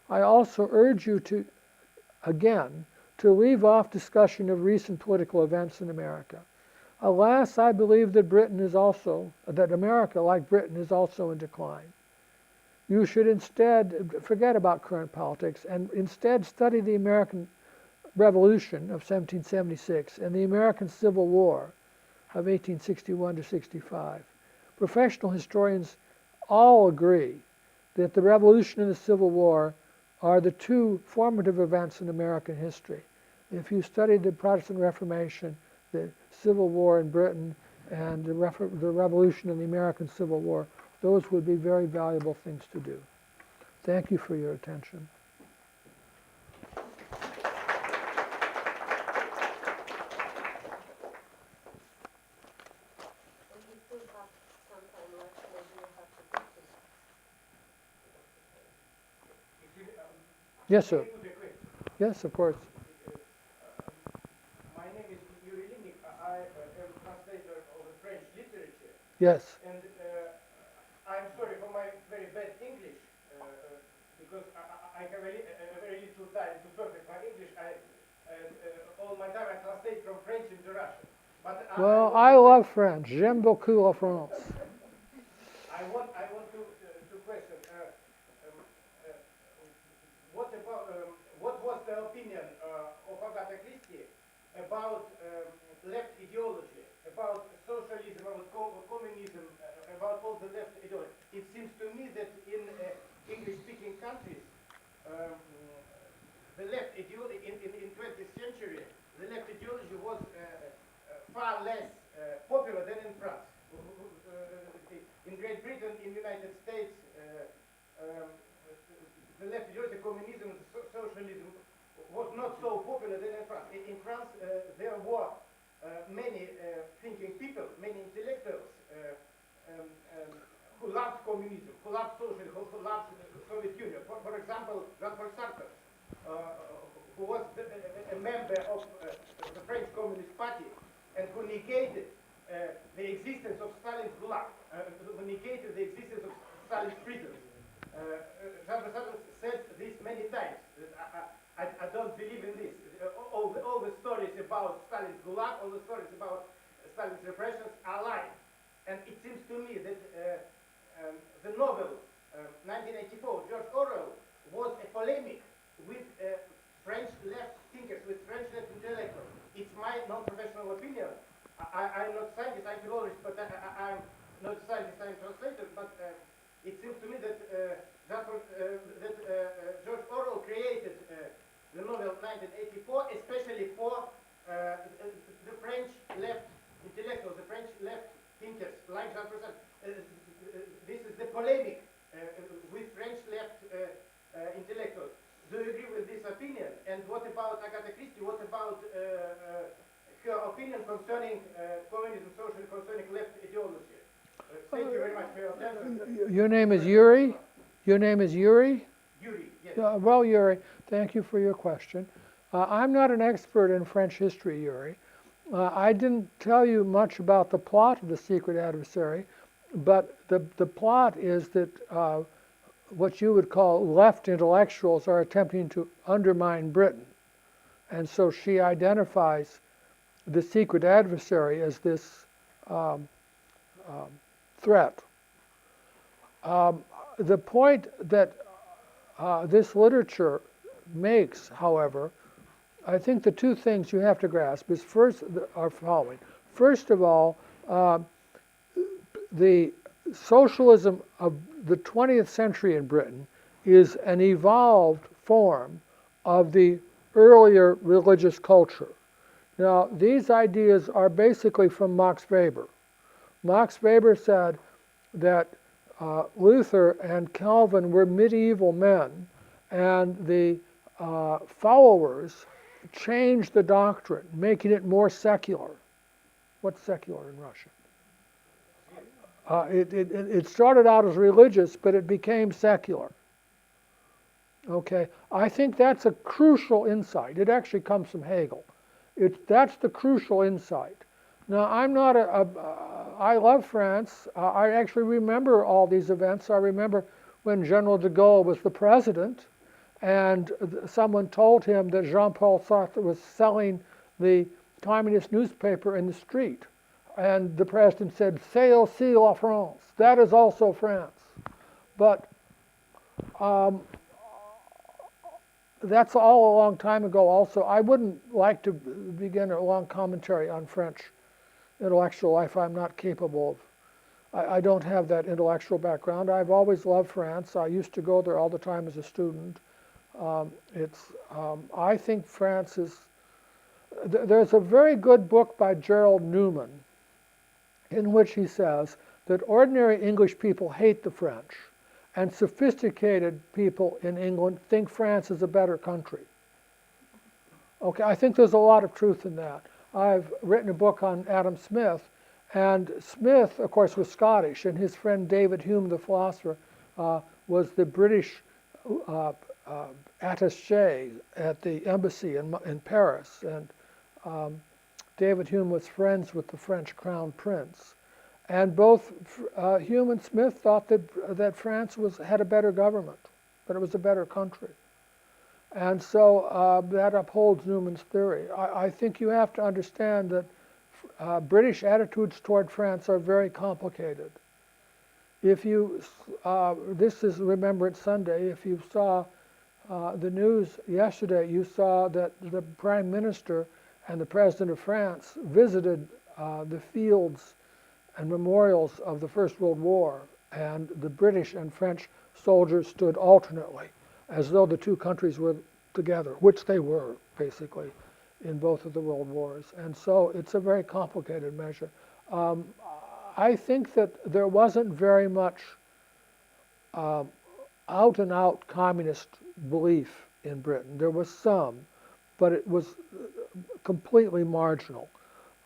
I also urge you to leave off discussion of recent political events in America. Alas, I believe that America, like Britain, is also in decline. You should instead forget about current politics and instead study the American Revolution of 1776 and the American Civil War of 1861 to 65. Professional historians all agree that the Revolution and the Civil War are the two formative events in American history. If you study the Protestant Reformation, the Civil War in Britain, and the Revolution and the American Civil War, those would be very valuable things to do. Thank you for your attention. Yes, sir. Yes, of course. My name is Yuri. I am translator of French literature. Yes. And I'm sorry for my very bad English, because I have a very little time to perfect my English. All my time I translate from French into Russian. But I love French. J'aime beaucoup la France. I want to question. What was the opinion of Agatha Christie about left ideology, about socialism, about communism, about all the left ideology? It seems to me that in English-speaking countries, the left ideology in 20th century, the left ideology was far less popular than in France. In Great Britain, in the United States, the left ideology, communism, socialism was not so popular than in France. In France, there were example, Jean-Paul Sartre, who was a member of the French Communist Party and who negated the existence of Stalin's gulag, who negated the existence of Stalin's prisons. Jean-Paul Sartre said this many times. I don't believe in this. All the stories about Stalin's gulag, all the stories about Stalin's repressions are lies. And it seems to me that the novel 1984, George Orwell, was a polemic with French left thinkers, with French left intellectuals. It's my non-professional opinion. I'm not a scientist, I'm a philologist, but I'm not a scientist, I'm a translator, but it seems to me that, George Orwell created the novel 1984, especially for the French left intellectuals, the French left thinkers, like Jean-Paul Sartre. This is the polemic with French left intellectuals. Do you agree with this opinion? And what about Agatha Christie? What about her opinion concerning communism, socialism, concerning left ideology? Thank you very much for your attention. Your name is Yuri? Your name is Yuri? Yuri, yes. Well, Yuri, thank you for your question. I'm not an expert in French history, Yuri. I didn't tell you much about the plot of The Secret Adversary, but the plot is that what you would call left intellectuals are attempting to undermine Britain. And so she identifies the secret adversary as this threat. The point that this literature makes, however, I think the two things you have to grasp is are following. First of all, the socialism of the 20th century in Britain is an evolved form of the earlier religious culture. Now, these ideas are basically from Max Weber. Max Weber said that Luther and Calvin were medieval men, and the followers changed the doctrine, making it more secular. What's secular in Russian? It started out as religious, but it became secular. Okay, I think that's a crucial insight. It actually comes from Hegel. That's the crucial insight. Now, I'm not I love France. I actually remember all these events. I remember when General de Gaulle was the president, and someone told him that Jean-Paul Sartre was selling the communist newspaper in the street. And the president said, "C'est aussi la France." That is also France. But that's all a long time ago also. I wouldn't like to begin a long commentary on French intellectual life. I'm not capable of. I don't have that intellectual background. I've always loved France. I used to go there all the time as a student. I think France is... There's a very good book by Gerald Newman in which he says that ordinary English people hate the French, and sophisticated people in England think France is a better country. Okay, I think there's a lot of truth in that. I've written a book on Adam Smith, and Smith, of course, was Scottish, and his friend David Hume, the philosopher, was the British attaché at the embassy in Paris, and David Hume was friends with the French crown prince. And both Hume and Smith thought that France had a better government, that it was a better country. And so that upholds Newman's theory. I think you have to understand that British attitudes toward France are very complicated. If you, this is Remembrance Sunday, if you saw the news yesterday, you saw that the Prime Minister and the President of France visited the fields and memorials of the First World War, and the British and French soldiers stood alternately, as though the two countries were together, which they were, basically, in both of the world wars. And so it's a very complicated measure. I think that there wasn't very much out-and-out communist belief in Britain. There was some, but it was completely marginal.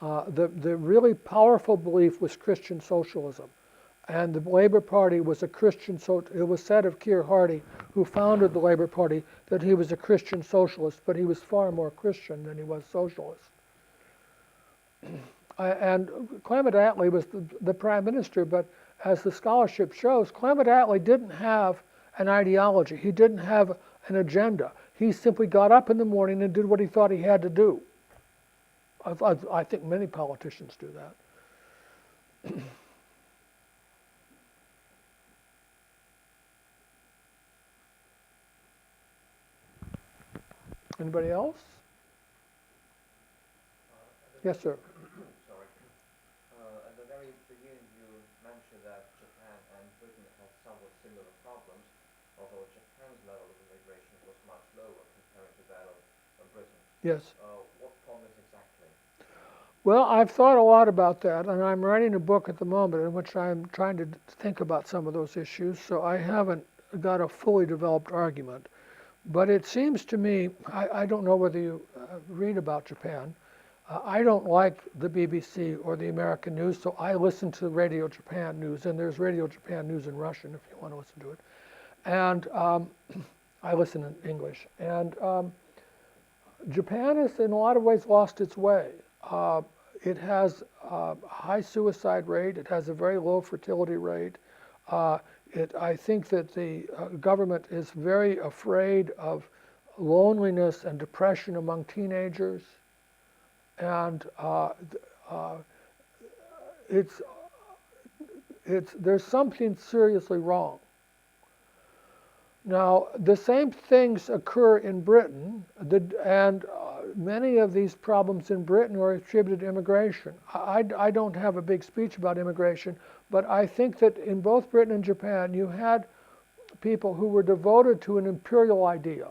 The really powerful belief was Christian socialism. And the Labour Party was a Christian, so it was said of Keir Hardie, who founded the Labour Party, that he was a Christian socialist, but he was far more Christian than he was socialist. And Clement Attlee was the prime minister, but as the scholarship shows, Clement Attlee didn't have an ideology. He didn't have an agenda. He simply got up in the morning and did what he thought he had to do. I think many politicians do that. Anybody else? Yes, sir. Sorry. At the very beginning, you mentioned that Japan and Britain had somewhat similar problems, although Japan's level of immigration was much lower compared to that of Britain. Yes. What problems exactly? Well, I've thought a lot about that, and I'm writing a book at the moment in which I'm trying to think about some of those issues, so I haven't got a fully developed argument. But it seems to me, I don't know whether you read about Japan. I don't like the BBC or the American news, so I listen to Radio Japan news, and there's Radio Japan news in Russian if you want to listen to it. And I listen in English. And Japan has, in a lot of ways, lost its way. It has a high suicide rate. It has a very low fertility rate. I think that the government is very afraid of loneliness and depression among teenagers, and there's something seriously wrong. Now, the same things occur in Britain, and many of these problems in Britain are attributed to immigration. I don't have a big speech about immigration, but I think that in both Britain and Japan, you had people who were devoted to an imperial idea.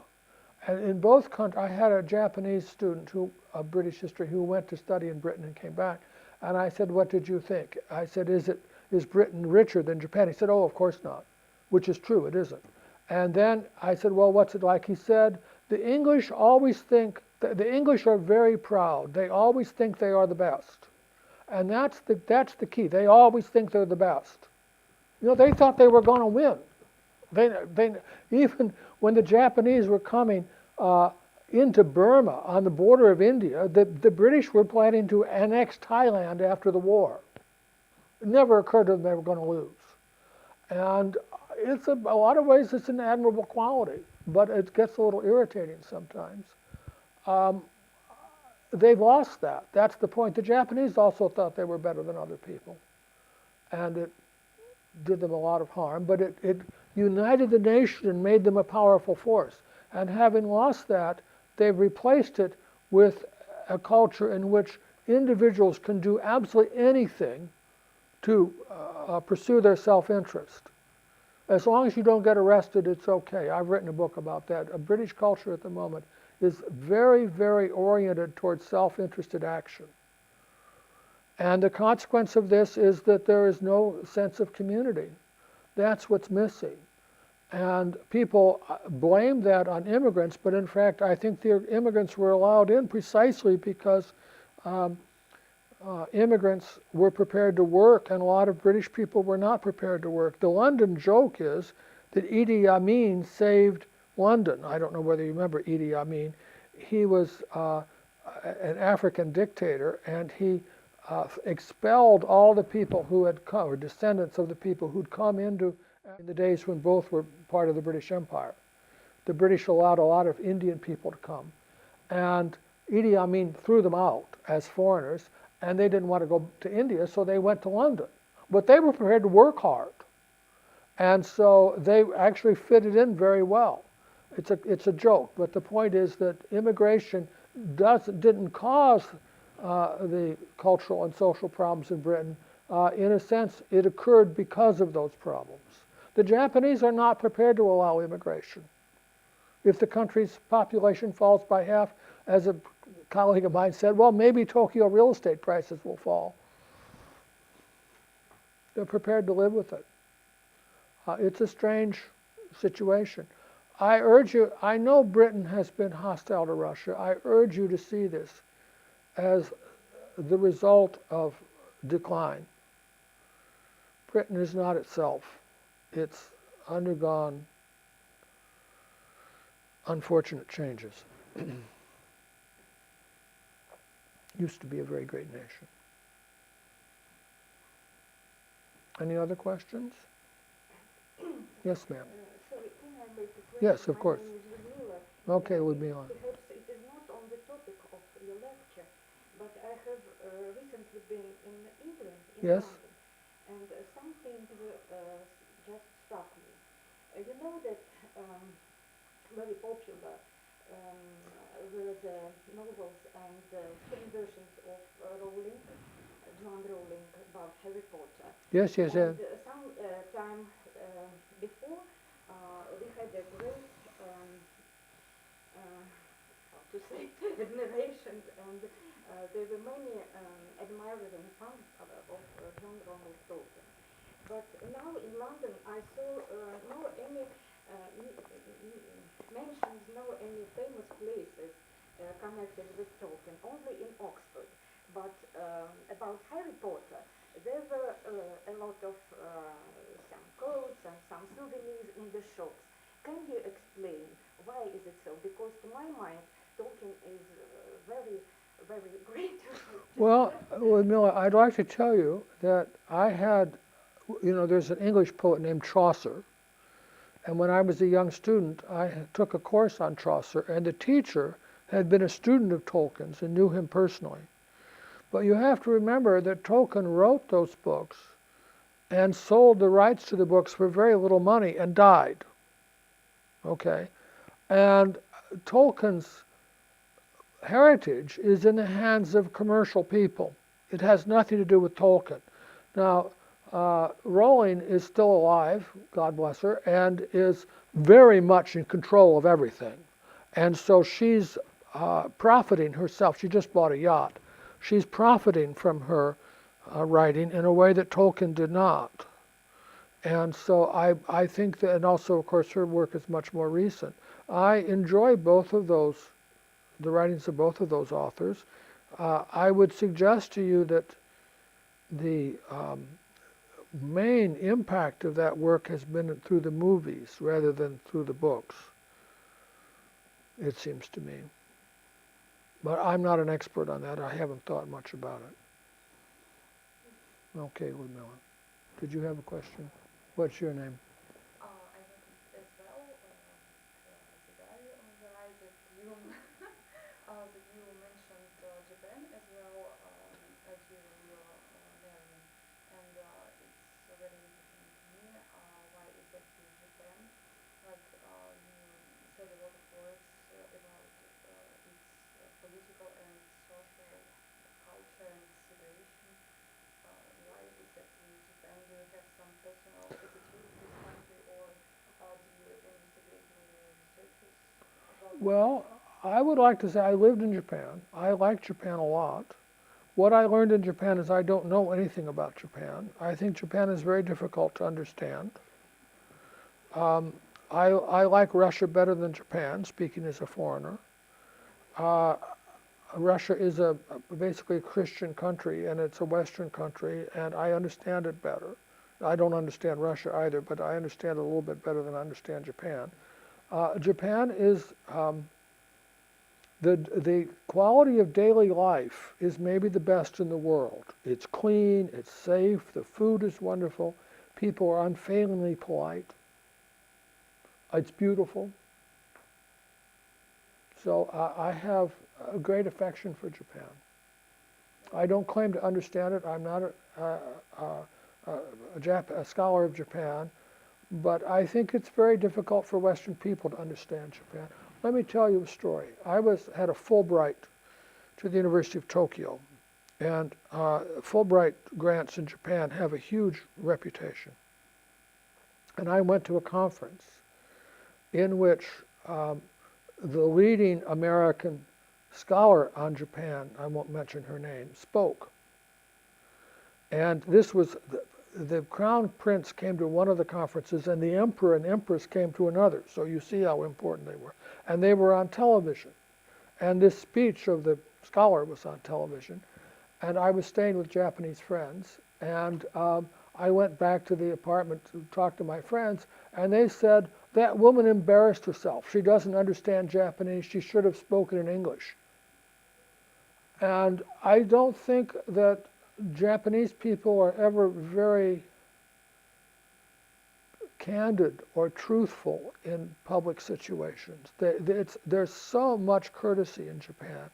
And in both countries, I had a Japanese student of British history who went to study in Britain and came back. And I said, what did you think? I said, is Britain richer than Japan? He said, oh, of course not, which is true, it isn't. And then I said, well, what's it like? He said, the English always think, the English are very proud. They always think they are the best. And that's the key. They always think they're the best. You know, they thought they were going to win. Even when the Japanese were coming into Burma on the border of India, the British were planning to annex Thailand after the war. It never occurred to them they were going to lose. And it's a lot of ways it's an admirable quality, but it gets a little irritating sometimes. They've lost that. That's the point. The Japanese also thought they were better than other people, and it did them a lot of harm, but it united the nation and made them a powerful force. And having lost that, they've replaced it with a culture in which individuals can do absolutely anything to pursue their self-interest. As long as you don't get arrested, it's okay. I've written a book about that. A British culture at the moment is very, very oriented towards self-interested action. And the consequence of this is that there is no sense of community. That's what's missing. And people blame that on immigrants, but in fact, I think the immigrants were allowed in precisely because immigrants were prepared to work, and a lot of British people were not prepared to work. The London joke is that Idi Amin saved London. I don't know whether you remember Idi Amin. He was an African dictator, and he expelled all the people who had come, or descendants of the people who'd come into in the days when both were part of the British Empire. The British allowed a lot of Indian people to come, and Idi Amin threw them out as foreigners, and they didn't want to go to India, so they went to London. But they were prepared to work hard, and so they actually fitted in very well. It's a joke, but the point is that immigration didn't cause the cultural and social problems in Britain. In a sense, it occurred because of those problems. The Japanese are not prepared to allow immigration. If the country's population falls by half, as a colleague of mine said, well, maybe Tokyo real estate prices will fall. They're prepared to live with it. It's a strange situation. I urge you, I know Britain has been hostile to Russia. I urge you to see this as the result of decline. Britain is not itself. It's undergone unfortunate changes. Used to be a very great nation. Any other questions? Yes, ma'am. Sorry, can I make a question? Yes, of course. My name is Ludmila. Okay, Ludmila. Perhaps it is not on the topic of your lecture, but I have recently been in England, in Yes. London, and something just struck me. You know that very popular were the novels and film versions of John Rowling about Harry Potter. Yes, yes, yes. And some time before, we had a great, how to say, admiration, and there were many admirers and fans of John Ronald Tolkien. But now in London, I saw no any mentions, no any famous places connected with Tolkien, only in Oxford. But about Harry Potter, there were a lot of some coats and some souvenirs in the shops. Can you explain why is it so? Because to my mind, Tolkien is very, very great. Well, Ludmila, I'd like to tell you that I had, there's an English poet named Chaucer, and when I was a young student, I took a course on Chaucer, and the teacher had been a student of Tolkien's and knew him personally. But you have to remember that Tolkien wrote those books and sold the rights to the books for very little money and died. Okay? And Tolkien's heritage is in the hands of commercial people. It has nothing to do with Tolkien. Now, Rowling is still alive, God bless her, and is very much in control of everything. And so she's profiting herself. She just bought a yacht. She's profiting from her writing in a way that Tolkien did not. And so I think that, and also, of course, her work is much more recent. I enjoy both of those, the writings of both of those authors. I would suggest to you that the main impact of that work has been through the movies rather than through the books, it seems to me. But I'm not an expert on that. I haven't thought much about it. Okay, Ludmila. Did you have a question? What's your name? I think as well, the guy on the right that you mentioned Japan as well as your narrative, and it's very interesting to me why exactly Japan. Like you said a lot of words about its political and social culture and situation. Why exactly Japan? Do you have some personal attitude to this country, or do you investigate your researches about Well, I would like to say I lived in Japan. I like Japan a lot. What I learned in Japan is I don't know anything about Japan. I think Japan is very difficult to understand. I like Russia better than Japan, speaking as a foreigner. Russia is basically a Christian country, and it's a Western country, and I understand it better. I don't understand Russia either, but I understand it a little bit better than I understand Japan. Japan is, the quality of daily life is maybe the best in the world. It's clean, it's safe, the food is wonderful, people are unfailingly polite, it's beautiful. So I have a great affection for Japan. I don't claim to understand it. I'm not a scholar of Japan, but I think it's very difficult for Western people to understand Japan. Let me tell you a story. I had a Fulbright to the University of Tokyo, and Fulbright grants in Japan have a huge reputation. And I went to a conference in which the leading American scholar on Japan, I won't mention her name, spoke. And this was, the crown prince came to one of the conferences, and the emperor and empress came to another. So you see how important they were. And they were on television. And this speech of the scholar was on television. And I was staying with Japanese friends. And I went back to the apartment to talk to my friends, and they said, that woman embarrassed herself. She doesn't understand Japanese. She should have spoken in English. And I don't think that Japanese people are ever very candid or truthful in public situations. There's so much courtesy in Japan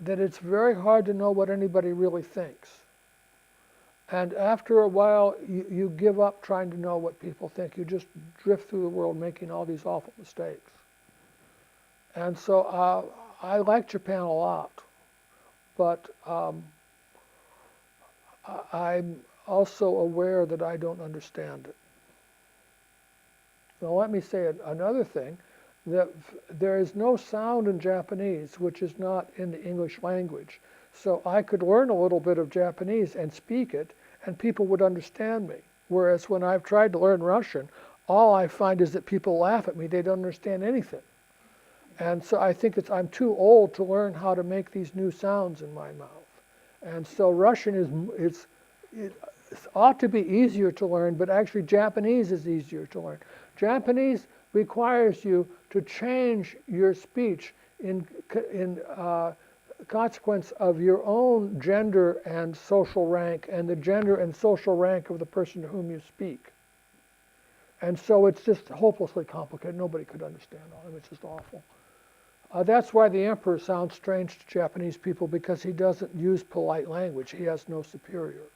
that it's very hard to know what anybody really thinks. And after a while, you give up trying to know what people think. You just drift through the world making all these awful mistakes. And so I like Japan a lot, but I'm also aware that I don't understand it. Now let me say another thing, that there is no sound in Japanese which is not in the English language. So I could learn a little bit of Japanese and speak it, and people would understand me. Whereas when I've tried to learn Russian, all I find is that people laugh at me. They don't understand anything. And so I think I'm too old to learn how to make these new sounds in my mouth. And so Russian it ought to be easier to learn, but actually Japanese is easier to learn. Japanese requires you to change your speech in consequence of your own gender and social rank, and the gender and social rank of the person to whom you speak. And so it's just hopelessly complicated. Nobody could understand all of it. It's just awful. That's why the emperor sounds strange to Japanese people, because he doesn't use polite language. He has no superior.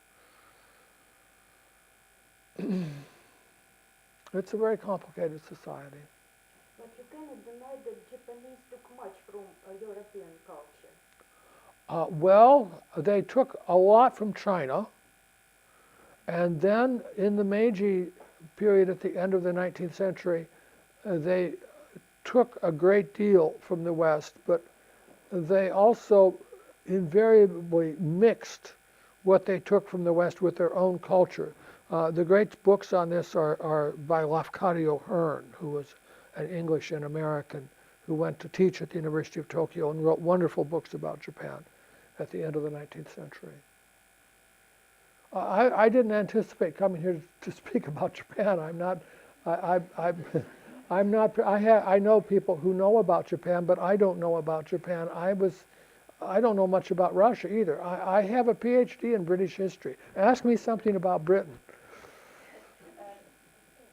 It's a very complicated society. But you cannot deny that Japanese took much from European culture. Well, they took a lot from China, and then in the Meiji period at the end of the 19th century, they took a great deal from the West, but they also invariably mixed what they took from the West with their own culture. The great books on this are by Lafcadio Hearn, who was an English and American who went to teach at the University of Tokyo and wrote wonderful books about Japan at the end of the 19th century. I didn't anticipate coming here to speak about Japan. I know people who know about Japan, but I don't know about Japan. I don't know much about Russia either. I have a PhD in British history. Ask me something about Britain.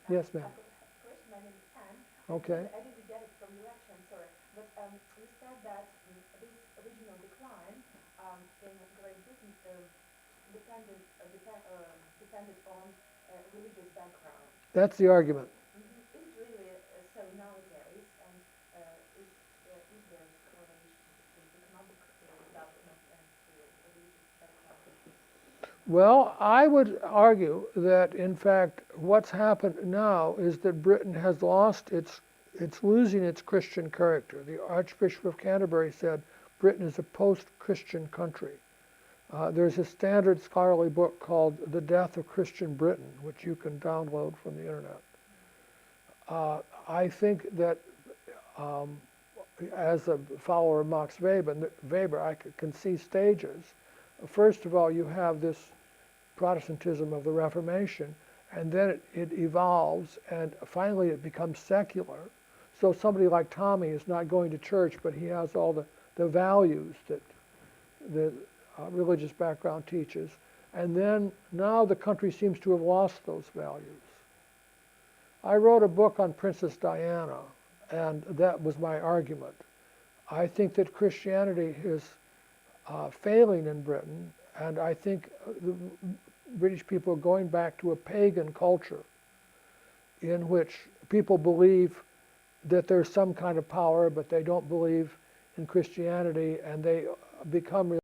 Yes, ma'am. First, my name is Anne. Okay. I didn't get it from the lecture, I'm sorry. But you said that this original decline in Great Britain depended on religious background. That's the argument. Is it really so nowadays? And is there a correlation between economic development and religious background? Well, I would argue that, in fact, what's happened now is that Britain has lost it's losing its Christian character. The Archbishop of Canterbury said Britain is a post-Christian country. There's a standard scholarly book called The Death of Christian Britain, which you can download from the internet. I think that as a follower of Max Weber, I can see stages. First of all, you have this Protestantism of the Reformation, and then it evolves, and finally it becomes secular. So somebody like Tommy is not going to church, but he has all the values that the religious background teaches. And then now the country seems to have lost those values. I wrote a book on Princess Diana, and that was my argument. I think that Christianity is failing in Britain, and I think the British people are going back to a pagan culture in which people believe that there's some kind of power, but they don't believe in Christianity, and they become